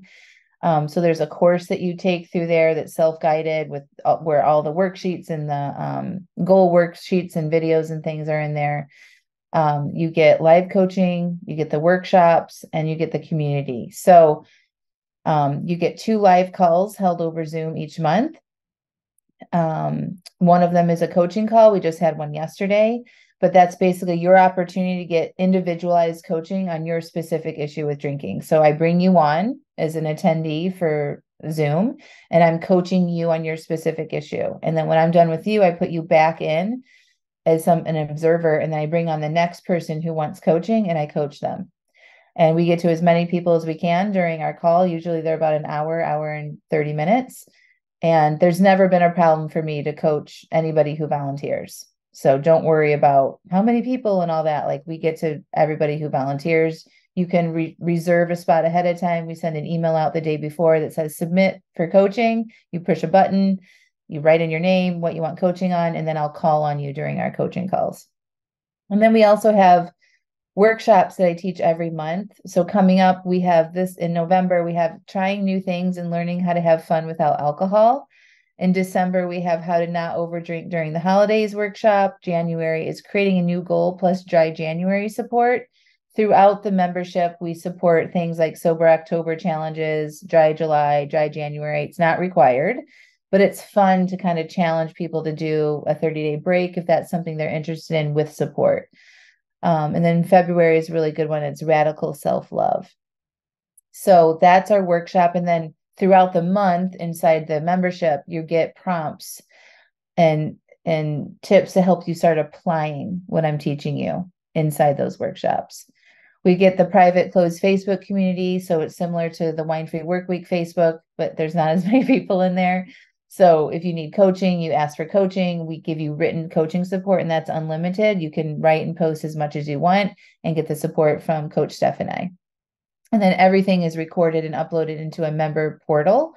So there's a course that you take through there that's self-guided with where all the worksheets and the goal worksheets and videos and things are in there. You get live coaching, you get the workshops, and you get the community. So You get 2 live calls held over Zoom each month. One of them is a coaching call. We just had one yesterday, but that's basically your opportunity to get individualized coaching on your specific issue with drinking. So I bring you on as an attendee for Zoom, and I'm coaching you on your specific issue. And then when I'm done with you, I put you back in as an observer, and then I bring on the next person who wants coaching, and I coach them. And we get to as many people as we can during our call. Usually they're about an hour and 30 minutes. And there's never been a problem for me to coach anybody who volunteers. So don't worry about how many people and all that. Like, we get to everybody who volunteers. You can reserve a spot ahead of time. We send an email out the day before that says submit for coaching. You push a button, you write in your name, what you want coaching on, and then I'll call on you during our coaching calls. And then we also have workshops that I teach every month. So coming up, we have this in November, we have trying new things and learning how to have fun without alcohol. In December, we have how to not overdrink during the holidays workshop. January is creating a new goal plus dry January support. Throughout the membership, we support things like sober October challenges, dry July, dry January. It's not required, but it's fun to kind of challenge people to do a 30-day break if that's something they're interested in with support. And then February is a really good one. It's radical self-love. So that's our workshop. And then throughout the month inside the membership, you get prompts and tips to help you start applying what I'm teaching you inside those workshops. We get the private closed Facebook community. So it's similar to the Wine Free Workweek Facebook, but there's not as many people in there. So if you need coaching, you ask for coaching. We give you written coaching support, and that's unlimited. You can write and post as much as you want and get the support from Coach Steph and I. And then everything is recorded and uploaded into a member portal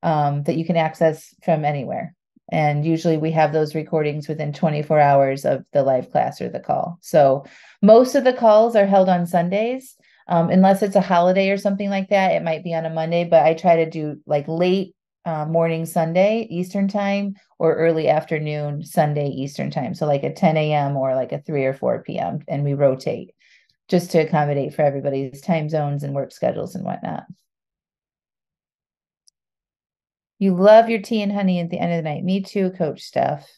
that you can access from anywhere. And usually we have those recordings within 24 hours of the live class or the call. So most of the calls are held on Sundays. Unless it's a holiday or something like that, it might be on a Monday, but I try to do like late morning Sunday Eastern time or early afternoon Sunday Eastern time. So like a 10 a.m. or like a 3 or 4 p.m. And we rotate just to accommodate for everybody's time zones and work schedules and whatnot. You love your tea and honey at the end of the night. Me too, Coach Steph.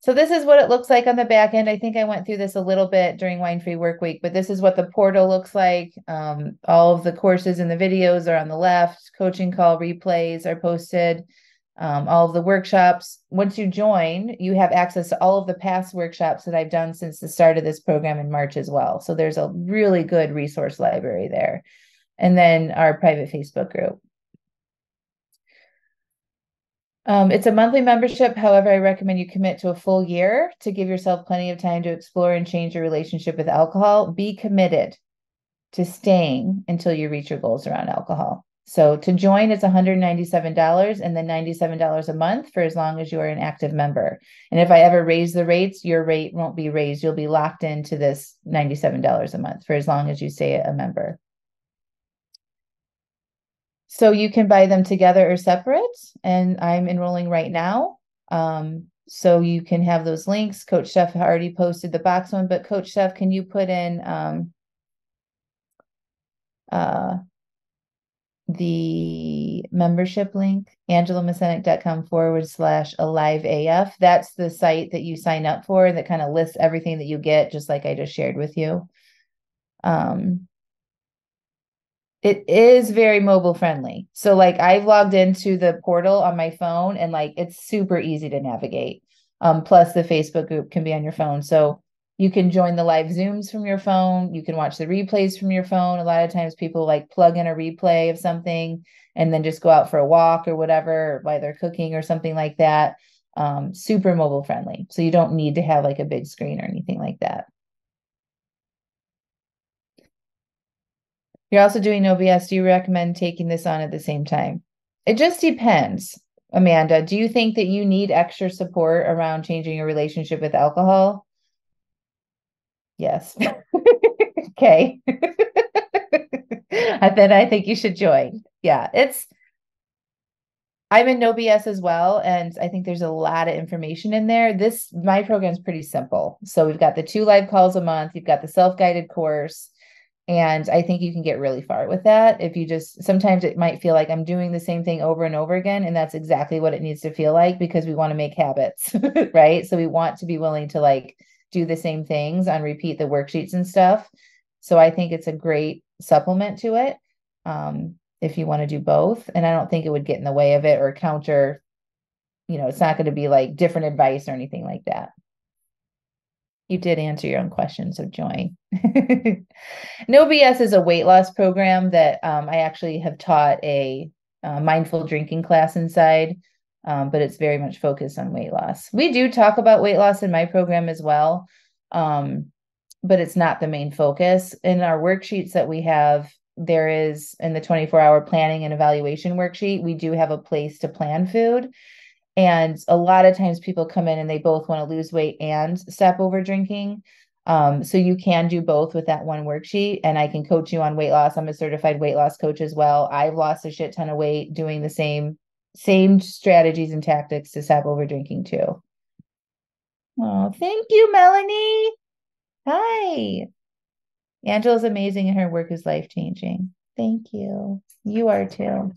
So this is what it looks like on the back end. I think I went through this a little bit during Wine Free Work Week, but this is what the portal looks like. All of the courses and the videos are on the left. Coaching call replays are posted. All of the workshops. Once you join, you have access to all of the past workshops that I've done since the start of this program in March as well. So there's a really good resource library there. And then our private Facebook group. It's a monthly membership. However, I recommend you commit to a full year to give yourself plenty of time to explore and change your relationship with alcohol. Be committed to staying until you reach your goals around alcohol. So to join, it's $197 and then $97 a month for as long as you are an active member. And if I ever raise the rates, your rate won't be raised. You'll be locked into this $97 a month for as long as you stay a member. So you can buy them together or separate, and I'm enrolling right now. So you can have those links. Coach Steph already posted the box one, but Coach Steph, can you put in the membership link, AngelaMascenik.com/AliveAF. That's the site that you sign up for that kind of lists everything that you get, just like I just shared with you. It is very mobile friendly. So like I've logged into the portal on my phone and like it's super easy to navigate. Plus the Facebook group can be on your phone. So you can join the live Zooms from your phone. You can watch the replays from your phone. A lot of times people like plug in a replay of something and then just go out for a walk or whatever while they're cooking or something like that. Super mobile friendly. So you don't need to have like a big screen or anything like that. You're also doing no BS. Do you recommend taking this on at the same time? It just depends. Amanda, do you think that you need extra support around changing your relationship with alcohol? Yes. Okay. Then I think you should join. Yeah, I'm in no BS as well. And I think there's a lot of information in there. My program is pretty simple. So we've got the 2 live calls a month. You've got the self-guided course. And I think you can get really far with that. If you just, sometimes it might feel like I'm doing the same thing over and over again. And that's exactly what it needs to feel like, because we want to make habits, right? So we want to be willing to like do the same things on repeat, the worksheets and stuff. So I think it's a great supplement to it. If you want to do both. And I don't think it would get in the way of it or counter, it's not going to be like different advice or anything like that. You did answer your own question, so join. No BS is a weight loss program that I actually have taught a mindful drinking class inside, but it's very much focused on weight loss. We do talk about weight loss in my program as well, but it's not the main focus. In our worksheets that we have, there is in the 24-hour planning and evaluation worksheet, we do have a place to plan food. And a lot of times people come in and they both want to lose weight and stop over drinking. So you can do both with that one worksheet, and I can coach you on weight loss. I'm a certified weight loss coach as well. I've lost a shit ton of weight doing the same strategies and tactics to stop over drinking too. Oh, thank you, Melanie. Hi. Angela's amazing and her work is life-changing. Thank you. You are too.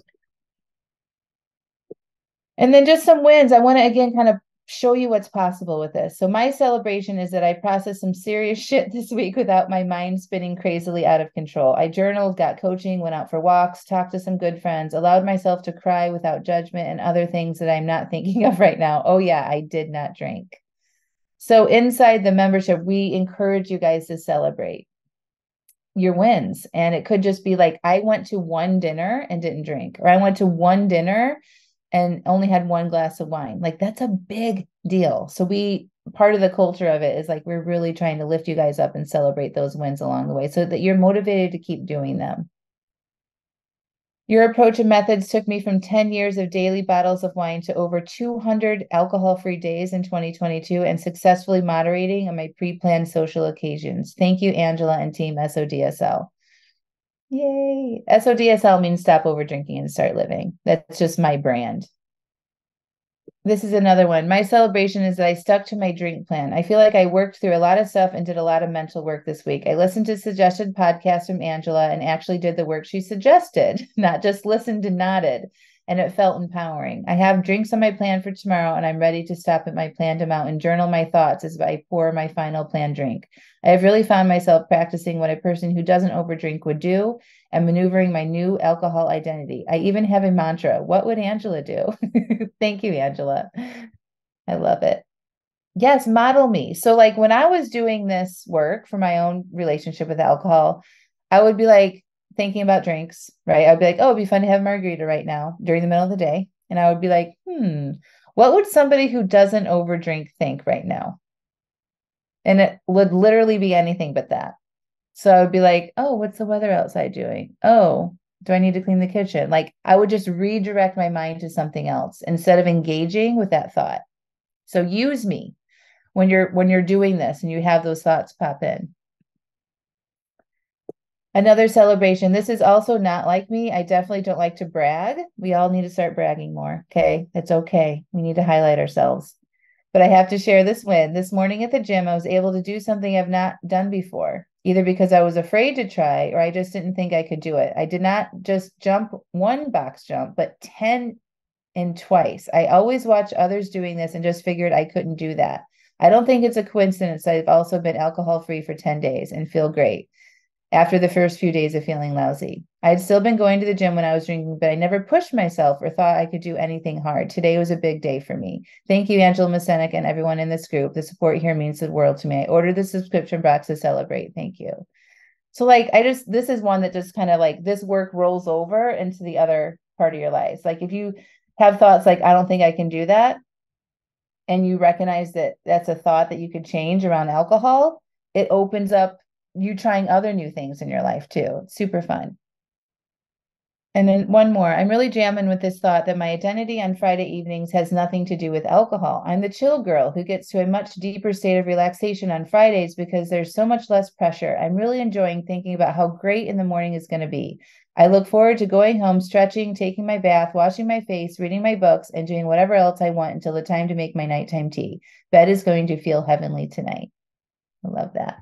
And then just some wins. I want to again kind of show you what's possible with this. So my celebration is that I processed some serious shit this week without my mind spinning crazily out of control. I journaled, got coaching, went out for walks, talked to some good friends, allowed myself to cry without judgment, and other things that I'm not thinking of right now. Oh yeah, I did not drink. So inside the membership, we encourage you guys to celebrate your wins. And it could just be like, I went to one dinner and didn't drink, or I went to one dinner and only had one glass of wine. Like that's a big deal. So part of the culture of it is like, we're really trying to lift you guys up and celebrate those wins along the way so that you're motivated to keep doing them. Your approach and methods took me from 10 years of daily bottles of wine to over 200 alcohol-free days in 2022 and successfully moderating on my pre-planned social occasions. Thank you, Angela and team SODSL. Yay. SODSL means stop over drinking and start living. That's just my brand. This is another one. My celebration is that I stuck to my drink plan. I feel like I worked through a lot of stuff and did a lot of mental work this week. I listened to suggested podcasts from Angela and actually did the work she suggested, not just listened and nodded. And it felt empowering. I have drinks on my plan for tomorrow, and I'm ready to stop at my planned amount and journal my thoughts as I pour my final planned drink. I have really found myself practicing what a person who doesn't overdrink would do and maneuvering my new alcohol identity. I even have a mantra. What would Angela do? Thank you, Angela. I love it. Yes, model me. So like when I was doing this work for my own relationship with alcohol, I would be like thinking about drinks, right? I'd be like, oh, it'd be fun to have margarita right now during the middle of the day. And I would be like, what would somebody who doesn't overdrink think right now? And it would literally be anything but that. So I would be like, oh, what's the weather outside doing? Oh, do I need to clean the kitchen? Like I would just redirect my mind to something else instead of engaging with that thought. So use me when you're doing this and you have those thoughts pop in. Another celebration. This is also not like me. I definitely don't like to brag. We all need to start bragging more. Okay. It's okay. We need to highlight ourselves. But I have to share this win. This morning at the gym, I was able to do something I've not done before, either because I was afraid to try or I just didn't think I could do it. I did not just jump one box jump, but 10 and twice. I always watch others doing this and just figured I couldn't do that. I don't think it's a coincidence that I've also been alcohol free for 10 days and feel great after the first few days of feeling lousy. I had still been going to the gym when I was drinking, but I never pushed myself or thought I could do anything hard. Today was a big day for me. Thank you, Angela Mascenik, and everyone in this group. The support here means the world to me. I ordered the subscription box to celebrate. Thank you. So like, this is one that just kind of like this work rolls over into the other part of your life. Like if you have thoughts like, I don't think I can do that, and you recognize that that's a thought that you could change around alcohol, it opens up you trying other new things in your life too. It's super fun. And then one more. I'm really jamming with this thought that my identity on Friday evenings has nothing to do with alcohol. I'm the chill girl who gets to a much deeper state of relaxation on Fridays because there's so much less pressure. I'm really enjoying thinking about how great in the morning is going to be. I look forward to going home, stretching, taking my bath, washing my face, reading my books, and doing whatever else I want until the time to make my nighttime tea. Bed is going to feel heavenly tonight. I love that.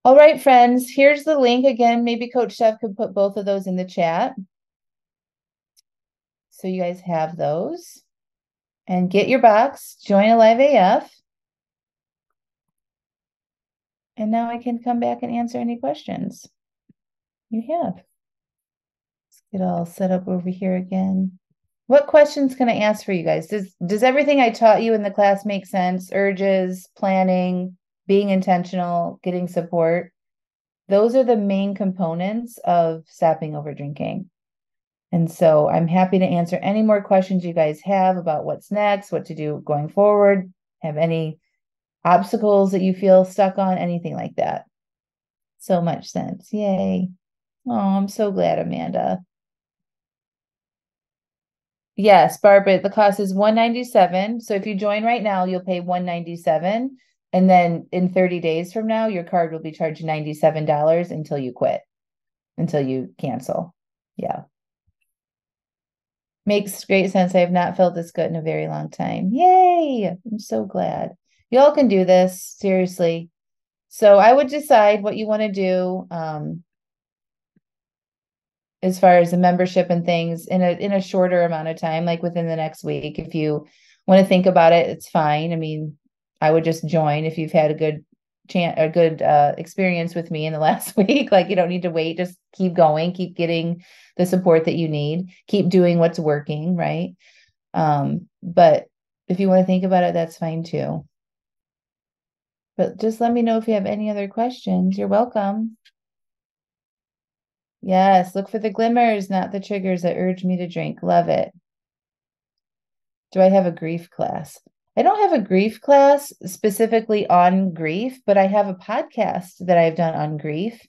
All right, friends, here's the link again. Maybe Coach Steph could put both of those in the chat. So you guys have those. And get your box, join a live AF. And now I can come back and answer any questions you have. Let's get all set up over here again. What questions can I ask for you guys? Does everything I taught you in the class make sense? Urges, planning, being intentional, getting support. Those are the main components of stopping over drinking. And so I'm happy to answer any more questions you guys have about what's next, what to do going forward, have any obstacles that you feel stuck on, anything like that. So much sense. Yay. Oh, I'm so glad, Amanda. Yes, Barbara, the cost is $197. So if you join right now, you'll pay $197. And then in 30 days from now, your card will be charged $97 until you quit, until you cancel. Yeah. Makes great sense. I have not felt this good in a very long time. Yay. I'm so glad. Y'all can do this, seriously. So I would decide what you want to do. As far as the membership and things in a shorter amount of time, like within the next week. If you want to think about it, it's fine. I mean, I would just join if you've had a good experience with me in the last week. Like, you don't need to wait, just keep going, keep getting the support that you need, keep doing what's working, right? But if you want to think about it, that's fine too. But just let me know if you have any other questions. You're welcome. Yes, look for the glimmers, not the triggers that urge me to drink. Love it. Do I have a grief class? I don't have a grief class specifically on grief, but I have a podcast that I've done on grief.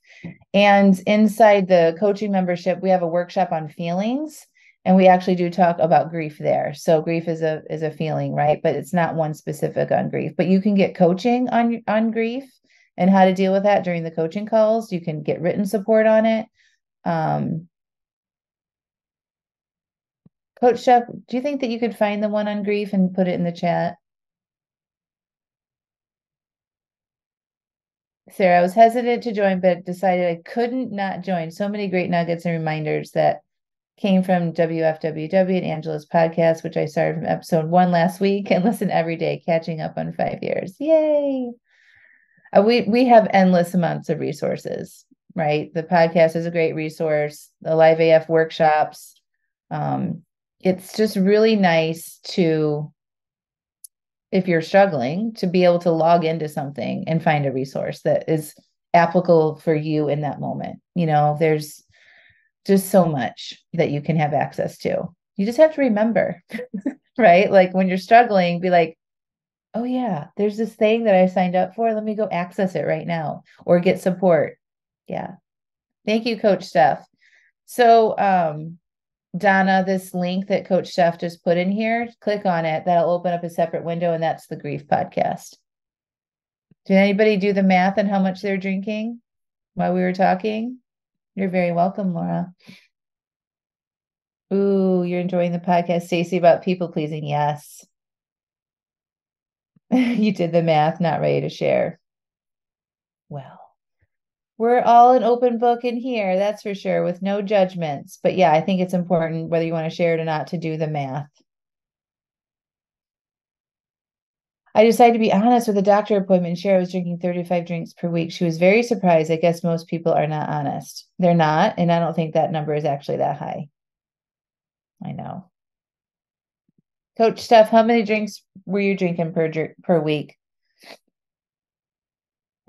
And inside the coaching membership, we have a workshop on feelings, and we actually do talk about grief there. So grief is a feeling, right? But it's not one specific on grief. But you can get coaching on grief and how to deal with that during the coaching calls. You can get written support on it. Coach Shep, do you think that you could find the one on grief and put it in the chat? Sarah, I was hesitant to join, but decided I couldn't not join. So many great nuggets and reminders that came from WFWW and Angela's podcast, which I started from episode 1 last week and listen every day, catching up on 5 years. Yay. We have endless amounts of resources, right? The podcast is a great resource. The live AF workshops. It's just really nice to, if you're struggling, to be able to log into something and find a resource that is applicable for you in that moment. You know, there's just so much that you can have access to. You just have to remember, right? Like when you're struggling, be like, oh yeah, there's this thing that I signed up for. Let me go access it right now or get support. Yeah. Thank you, Coach Steph. So, Donna, this link that Coach Steph just put in here, click on it. That'll open up a separate window, and that's the grief podcast. Did anybody do the math on how much they're drinking while we were talking? You're very welcome, Laura. Ooh, you're enjoying the podcast, Stacy, about people pleasing. Yes. You did the math, not ready to share. Well, we're all an open book in here, that's for sure, with no judgments. But yeah, I think it's important, whether you want to share it or not, to do the math. I decided to be honest with a doctor appointment and share I was drinking 35 drinks per week. She was very surprised. I guess most people are not honest. They're not, and I don't think that number is actually that high. I know. Coach Steph, how many drinks were you drinking per week?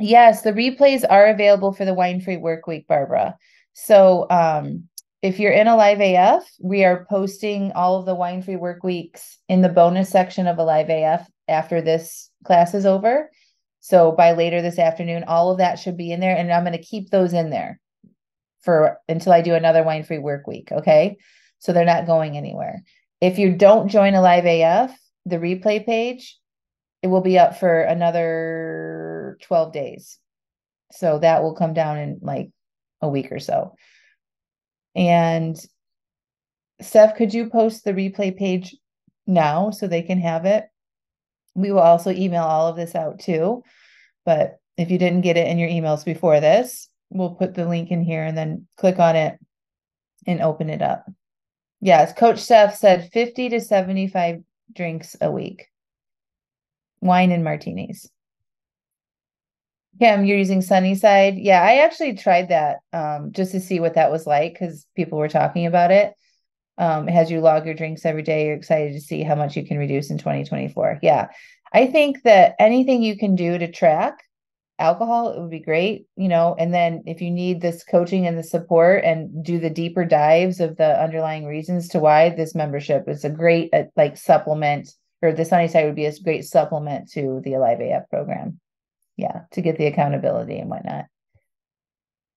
Yes, the replays are available for the wine-free work week, Barbara. So if you're in a live AF, we are posting all of the wine-free work weeks in the bonus section of a live AF after this class is over. So by later this afternoon, all of that should be in there, and I'm going to keep those in there for until I do another wine-free work week. Okay, so they're not going anywhere. If you don't join a live AF, the replay page, it will be up for another 12 days. So that will come down in like a week or so. And Steph, could you post the replay page now so they can have it? We will also email all of this out too. But If you didn't get it in your emails before this, we'll put the link in here and then click on it and open it up. Yes, Coach Steph said 50 to 75 drinks a week. Wine and martinis. Kim, you're using Sunnyside. Yeah, I actually tried that just to see what that was like because people were talking about it. It has you log your drinks every day. You're excited to see how much you can reduce in 2024. Yeah. I think that anything you can do to track alcohol, it would be great, and then if you need this coaching and the support and do the deeper dives of the underlying reasons to why, this membership is a great like supplement, or the Sunnyside would be a great supplement to the Alive AF program. Yeah, to get the accountability and whatnot.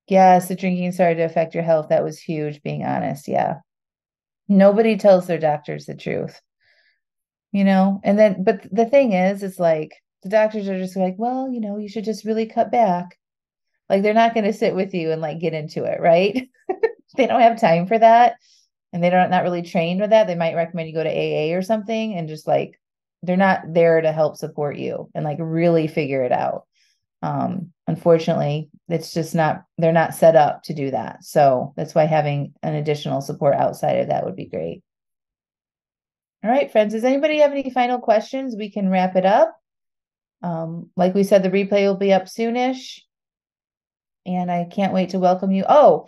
Yes, the drinking started to affect your health. That was huge, being honest. Yeah. Nobody tells their doctors the truth, and then, but the thing is, it's like the doctors are just like, well, you should just really cut back. Like they're not going to sit with you and like get into it, right? They don't have time for that. And they're not really trained with that. They might recommend you go to AA or something, and just like, they're not there to help support you and like really figure it out. Unfortunately, it's just they're not set up to do that. So that's why having an additional support outside of that would be great. All right, friends, does anybody have any final questions? We can wrap it up. Like we said, the replay will be up soonish, and I can't wait to welcome you. Oh,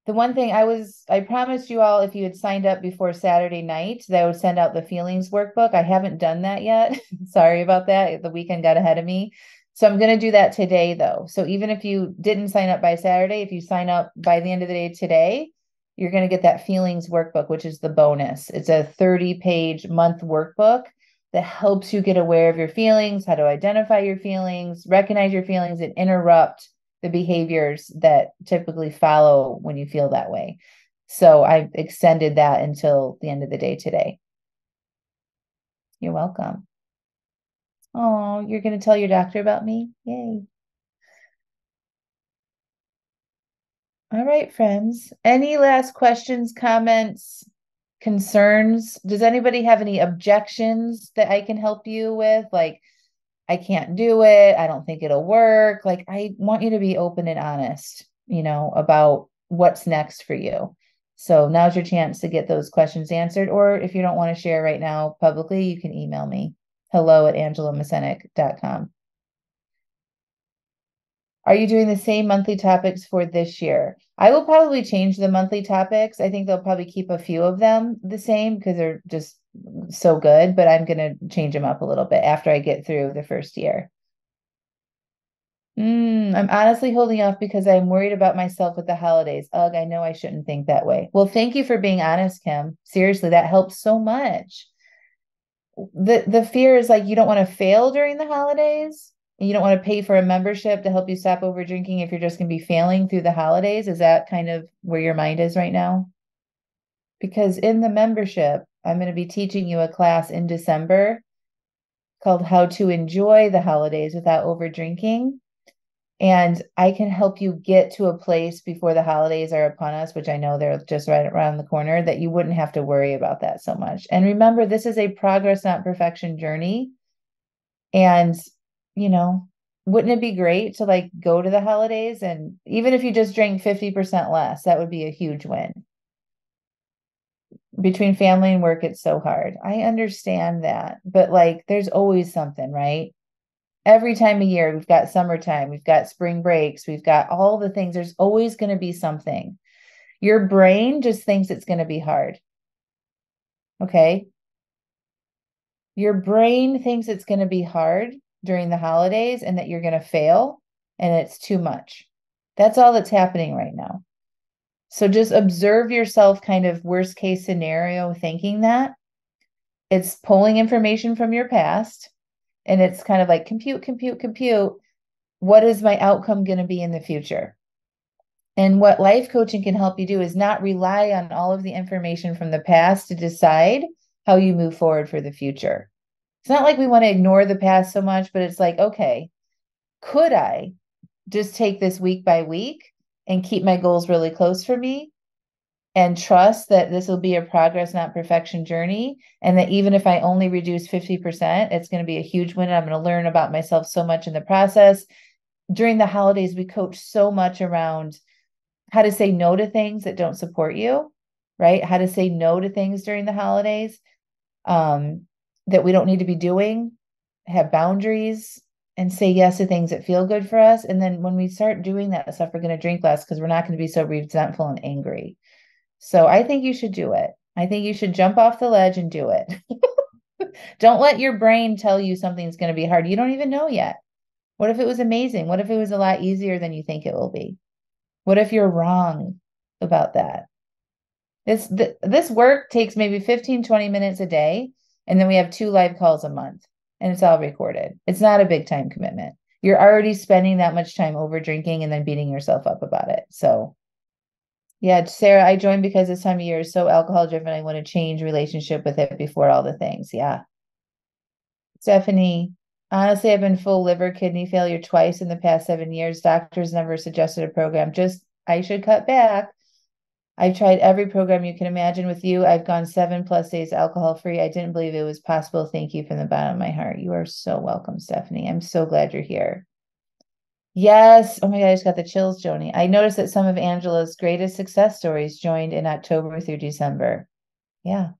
the one thing I promised you all, if you had signed up before Saturday night, that I would send out the feelings workbook. I haven't done that yet. Sorry about that. The weekend got ahead of me. So I'm going to do that today, though. So even if you didn't sign up by Saturday, if you sign up by the end of the day today, you're going to get that feelings workbook, which is the bonus. It's a 30-page month workbook that helps you get aware of your feelings, how to identify your feelings, recognize your feelings, and interrupt the behaviors that typically follow when you feel that way. So I've extended that until the end of the day today. You're welcome. Oh, you're going to tell your doctor about me? Yay. All right, friends. Any last questions, comments, concerns? Does anybody have any objections that I can help you with? Like, I can't do it. I don't think it'll work. Like, I want you to be open and honest, about what's next for you. So now's your chance to get those questions answered. Or if you don't want to share right now publicly, you can email me, hello@angelamascenik.com. Are you doing the same monthly topics for this year? I will probably change the monthly topics. I think they'll probably keep a few of them the same because they're just so good, but I'm going to change them up a little bit after I get through the first year. I'm honestly holding off because I'm worried about myself with the holidays. Ugh, I know I shouldn't think that way. Well, thank you for being honest, Kim. Seriously, that helps so much. The fear is like you don't want to fail during the holidays. You don't want to pay for a membership to help you stop over drinking if you're just going to be failing through the holidays. Is that kind of where your mind is right now? Because in the membership, I'm going to be teaching you a class in December called How to Enjoy the Holidays Without Over Drinking. And I can help you get to a place before the holidays are upon us, which I know they're just right around the corner, that you wouldn't have to worry about that so much. And remember, this is a progress, not perfection journey. And, wouldn't it be great to like go to the holidays, and even if you just drink 50% less, that would be a huge win. Between family and work, it's so hard. I understand that, but like, there's always something, right? Every time of year, we've got summertime, we've got spring breaks, we've got all the things. There's always going to be something. Your brain just thinks it's going to be hard. Okay. Your brain thinks it's going to be hard during the holidays and that you're going to fail, and it's too much. That's all that's happening right now. So just observe yourself kind of worst case scenario thinking that. It's pulling information from your past, and it's kind of like compute. What is my outcome going to be in the future? And what life coaching can help you do is not rely on all of the information from the past to decide how you move forward for the future. It's not like we want to ignore the past so much, but it's like, okay, could I just take this week by week and keep my goals really close for me and trust that this will be a progress, not perfection journey? And that even if I only reduce 50%, it's going to be a huge win. And I'm going to learn about myself so much in the process. during the holidays, we coach so much around how to say no to things that don't support you, right? How to say no to things during the holidays um, that we don't need to be doing, have boundaries, and say yes to things that feel good for us. And then when we start doing that stuff, we're going to drink less because we're not going to be so resentful and angry. So I think you should do it. I think you should jump off the ledge and do it. Don't let your brain tell you something's going to be hard. You don't even know yet. What if it was amazing? What if it was a lot easier than you think it will be? What if you're wrong about that? This work takes maybe 15, 20 minutes a day, and then we have 2 live calls a month, and it's all recorded. It's not a big time commitment. You're already spending that much time over drinking and then beating yourself up about it. So yeah, Sarah, I joined because this time of year is so alcohol driven. I want to change relationship with it before all the things. Yeah. Stephanie, honestly, I've been full liver kidney failure twice in the past 7 years. Doctors never suggested a program. Just I should cut back. I've tried every program you can imagine with you. I've gone 7+ days alcohol free. I didn't believe it was possible. Thank you from the bottom of my heart. You are so welcome, Stephanie. I'm so glad you're here. Yes. Oh my God, I just got the chills, Joni. I noticed that some of Angela's greatest success stories joined in October through December. Yeah,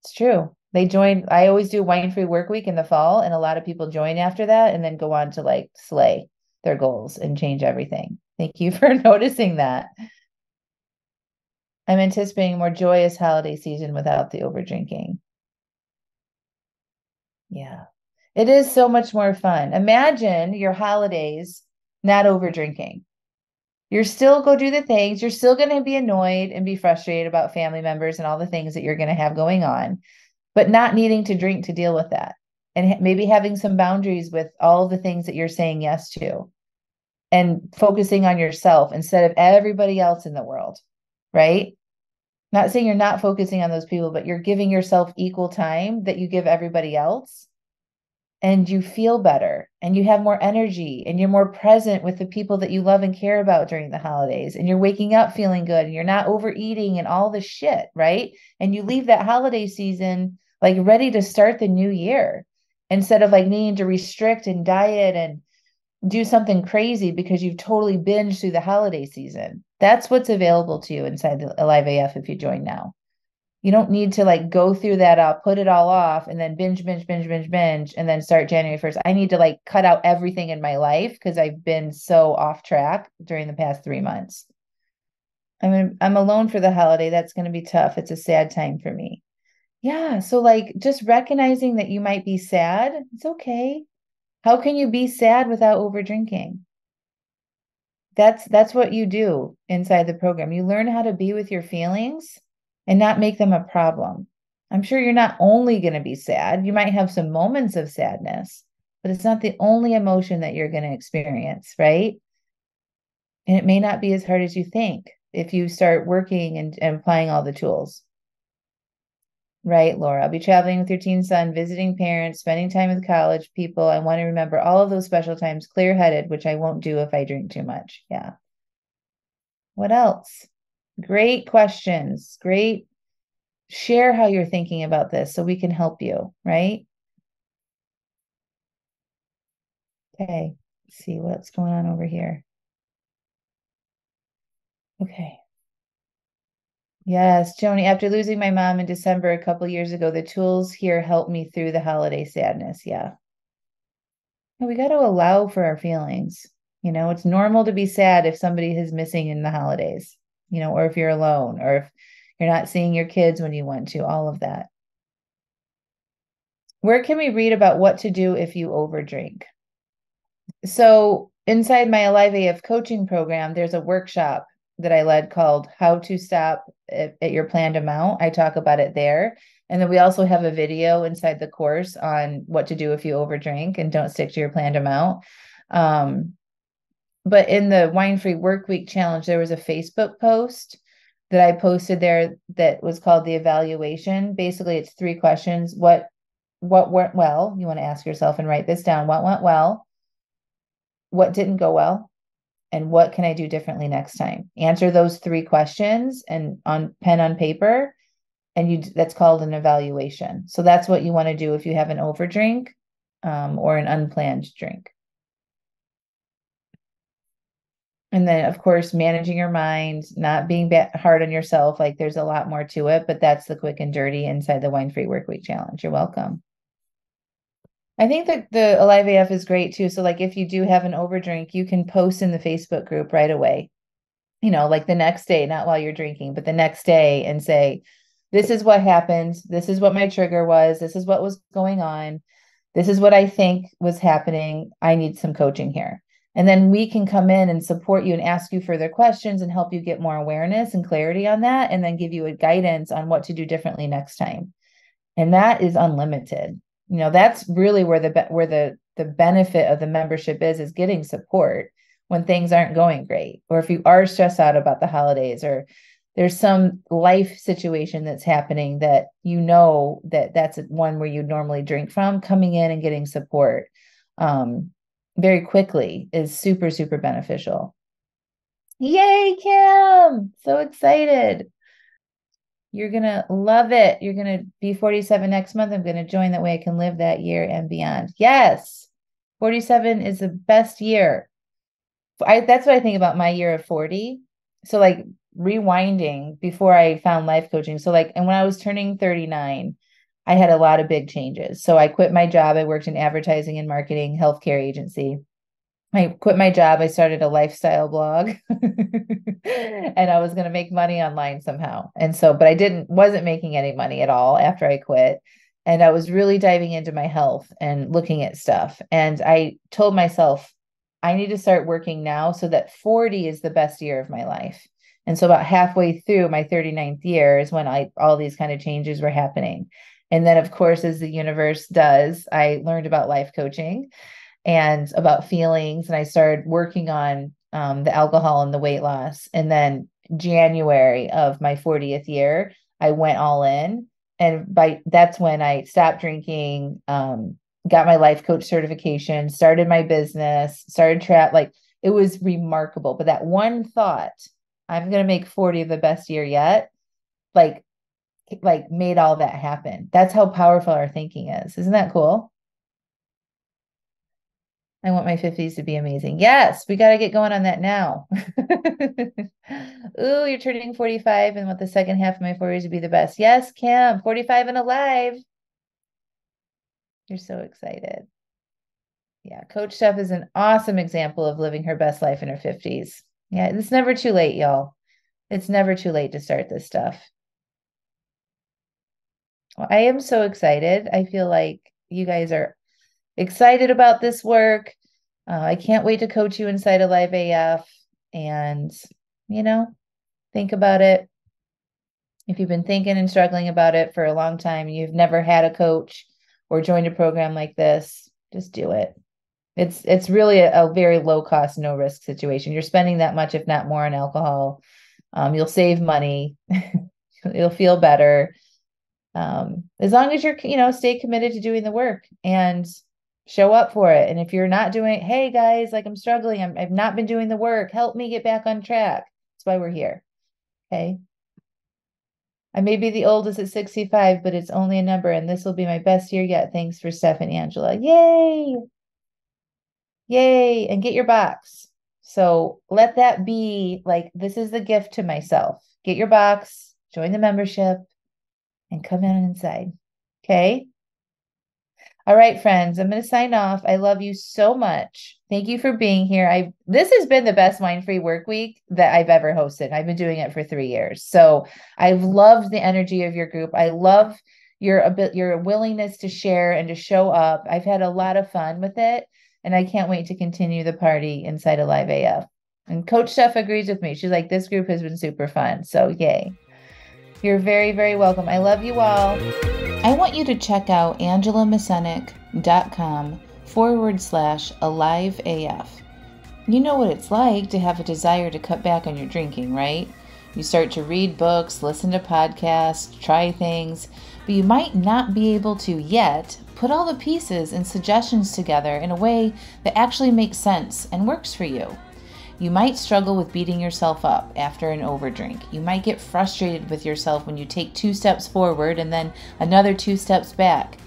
it's true. They joined. I always do wine free work week in the fall, and a lot of people join after that and then go on to like slay their goals and change everything. Thank you for noticing that. I'm anticipating a more joyous holiday season without the over drinking. Yeah. It is so much more fun. Imagine your holidays not over drinking. You're still go do the things. You're still going to be annoyed and be frustrated about family members and all the things that you're going to have going on, but not needing to drink to deal with that. And maybe having some boundaries with all the things that you're saying yes to and focusing on yourself instead of everybody else in the world, right? Not saying you're not focusing on those people, but you're giving yourself equal time that you give everybody else. And you feel better and you have more energy and you're more present with the people that you love and care about during the holidays. And you're waking up feeling good and you're not overeating and all the shit, right? And you leave that holiday season like ready to start the new year instead of like needing to restrict and diet and do something crazy because you've totally binged through the holiday season. That's what's available to you inside the Alive AF if you join now. You don't need to like go through that up, put it all off, and then binge, and then start January 1st. I need to like cut out everything in my life because I've been so off track during the past 3 months. I mean, I'm alone for the holiday. That's going to be tough. It's a sad time for me. Yeah. So like just recognizing that you might be sad. It's okay. How can you be sad without over drinking? That's what you do inside the program. You learn how to be with your feelings and not make them a problem. I'm sure you're not only going to be sad. You might have some moments of sadness, but it's not the only emotion that you're going to experience, right? And it may not be as hard as you think if you start working and applying all the tools. Right, Laura. I'll be traveling with your teen son, visiting parents, spending time with college people. I want to remember all of those special times clear headed, which I won't do if I drink too much. Yeah. What else? Great questions. Great. Share how you're thinking about this so we can help you, right? Okay. Let's see what's going on over here. Okay. Yes, Joni, after losing my mom in December a couple years ago, the tools here helped me through the holiday sadness. Yeah. We got to allow for our feelings. It's normal to be sad if somebody is missing in the holidays, or if you're alone, or if you're not seeing your kids when you want to, all of that. Where can we read about what to do if you overdrink? So inside my Alive AF coaching program, there's a workshop that I led called How to Stop at Your Planned Amount. I talk about it there. And then we also have a video inside the course on what to do if you overdrink and don't stick to your planned amount. But in the Wine Free Work Week challenge, there was a Facebook post that I posted there that was called the evaluation. Basically, it's 3 questions. What went well? You want to ask yourself and write this down. What went well? What didn't go well? And what can I do differently next time? Answer those 3 questions and on pen on paper, and that's called an evaluation. So that's what you want to do if you have an overdrink or an unplanned drink. And then, of course, managing your mind, not being hard on yourself. Like there's a lot more to it, but that's the quick and dirty inside the Wine Free Workweek Challenge. You're welcome. I think that the Alive AF is great too. So like if you do have an overdrink, you can post in the Facebook group right away, like the next day, not while you're drinking, but the next day and say, this is what happened. This is what my trigger was. This is what was going on. This is what I think was happening. I need some coaching here. And then we can come in and support you and ask you further questions and help you get more awareness and clarity on that, and then give you a guidance on what to do differently next time. And that is unlimited. That's really where the benefit of the membership is getting support when things aren't going great, or if you are stressed out about the holidays, or there's some life situation that's happening that that's one where you normally drink from. Coming in and getting support very quickly is super, super beneficial. Yay, Kim! So excited. You're going to love it. You're going to be 47 next month. I'm going to join. That way I can live that year and beyond. Yes. 47 is the best year. That's what I think about my year of 40. So like rewinding before I found life coaching. So like, and when I was turning 39, I had a lot of big changes. So I quit my job. I worked in advertising and marketing, healthcare agency. I quit my job. I started a lifestyle blog and I was going to make money online somehow. And so, but wasn't making any money at all after I quit. And I was really diving into my health and looking at stuff. And I told myself, I need to start working now so that 40 is the best year of my life. And so about halfway through my 39th year is when all these kind of changes were happening. And then of course, as the universe does, I learned about life coaching and about feelings. And I started working on the alcohol and the weight loss. And then January of my 40th year, I went all in. And that's when I stopped drinking, got my life coach certification, started my business, started like it was remarkable. But that one thought, I'm going to make 40 the best year yet, like made all that happen. That's how powerful our thinking is. Isn't that cool? I want my 50s to be amazing. Yes, we got to get going on that now. Ooh, you're turning 45 and want the second half of my 40s to be the best. Yes, Kim, 45 and alive. You're so excited. Yeah, Coach Steph is an awesome example of living her best life in her 50s. Yeah, it's never too late, y'all. It's never too late to start this stuff. Well, I am so excited. I feel like you guys are excited about this work. I can't wait to coach you inside Alive AF and, think about it. If you've been thinking and struggling about it for a long time, you've never had a coach or joined a program like this, just do it. It's really a very low cost, no risk situation. You're spending that much, if not more, on alcohol. You'll save money. You'll feel better. As long as you're, stay committed to doing the work and show up for it. And if you're not doing, hey guys, like I'm struggling, I've not been doing the work. Help me get back on track. That's why we're here. Okay. I may be the oldest at 65, but it's only a number, and this will be my best year yet. Thanks for Steph and Angela. Yay. Yay. And get your box. So let that be like, this is the gift to myself. Get your box, join the membership, and come on inside. Okay. All right, friends, I'm going to sign off. I love you so much. Thank you for being here. This has been the best Wine Free Work Week that I've ever hosted. I've been doing it for 3 years. So I've loved the energy of your group. I love your willingness to share and to show up. I've had a lot of fun with it, and I can't wait to continue the party inside Alive AF. And Coach Steph agrees with me. She's like, this group has been super fun. So yay. You're very, very welcome. I love you all. I want you to check out angelamascenik.com/aliveaf. You know what it's like to have a desire to cut back on your drinking, right? You start to read books, listen to podcasts, try things, but you might not be able to yet put all the pieces and suggestions together in a way that actually makes sense and works for you. You might struggle with beating yourself up after an overdrink. You might get frustrated with yourself when you take 2 steps forward and then another 2 steps back,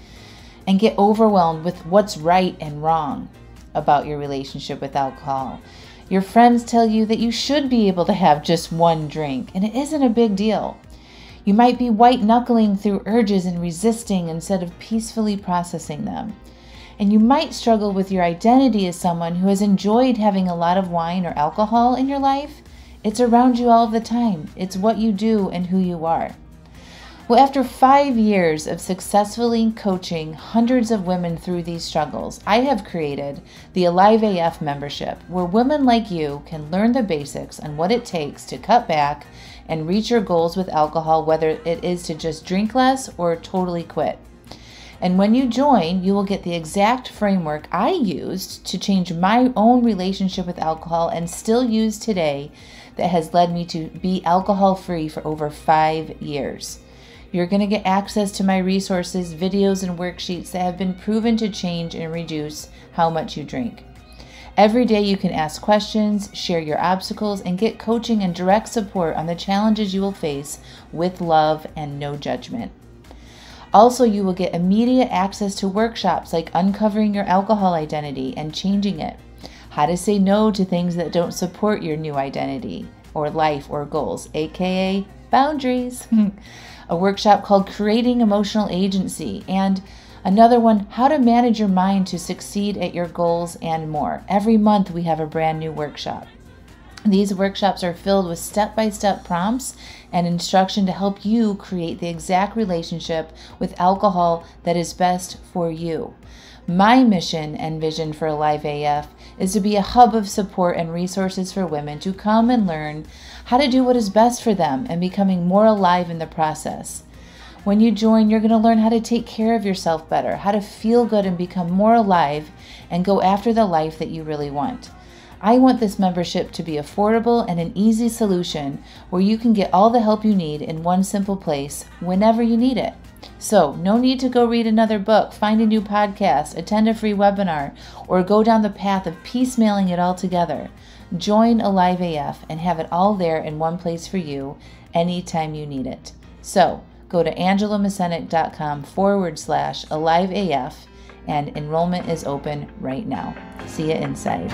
and get overwhelmed with what's right and wrong about your relationship with alcohol. Your friends tell you that you should be able to have just one drink, and it isn't a big deal. You might be white-knuckling through urges and resisting instead of peacefully processing them. And you might struggle with your identity as someone who has enjoyed having a lot of wine or alcohol in your life. It's around you all the time. It's what you do and who you are. Well, after 5 years of successfully coaching hundreds of women through these struggles, I have created the Alive AF membership, where women like you can learn the basics on what it takes to cut back and reach your goals with alcohol, whether it is to just drink less or totally quit. And when you join, you will get the exact framework I used to change my own relationship with alcohol and still use today, that has led me to be alcohol-free for over 5 years. You're going to get access to my resources, videos, and worksheets that have been proven to change and reduce how much you drink. Every day you can ask questions, share your obstacles, and get coaching and direct support on the challenges you will face with love and no judgment. Also, you will get immediate access to workshops like uncovering your alcohol identity and changing it, how to say no to things that don't support your new identity or life or goals, aka boundaries. A workshop called Creating Emotional Agency, and another one, How to Manage Your Mind to Succeed at Your Goals, and more. Every month we have a brand new workshop. These workshops are filled with step-by-step prompts and instruction to help you create the exact relationship with alcohol that is best for you. My mission and vision for Alive AF is to be a hub of support and resources for women to come and learn how to do what is best for them and becoming more alive in the process. When you join, you're going to learn how to take care of yourself better, how to feel good and become more alive and go after the life that you really want. I want this membership to be affordable and an easy solution where you can get all the help you need in one simple place whenever you need it. So, no need to go read another book, find a new podcast, attend a free webinar, or go down the path of piecemealing it all together. Join Alive AF and have it all there in one place for you anytime you need it. So, go to AngelaMascenik.com/AliveAF and enrollment is open right now. See you inside.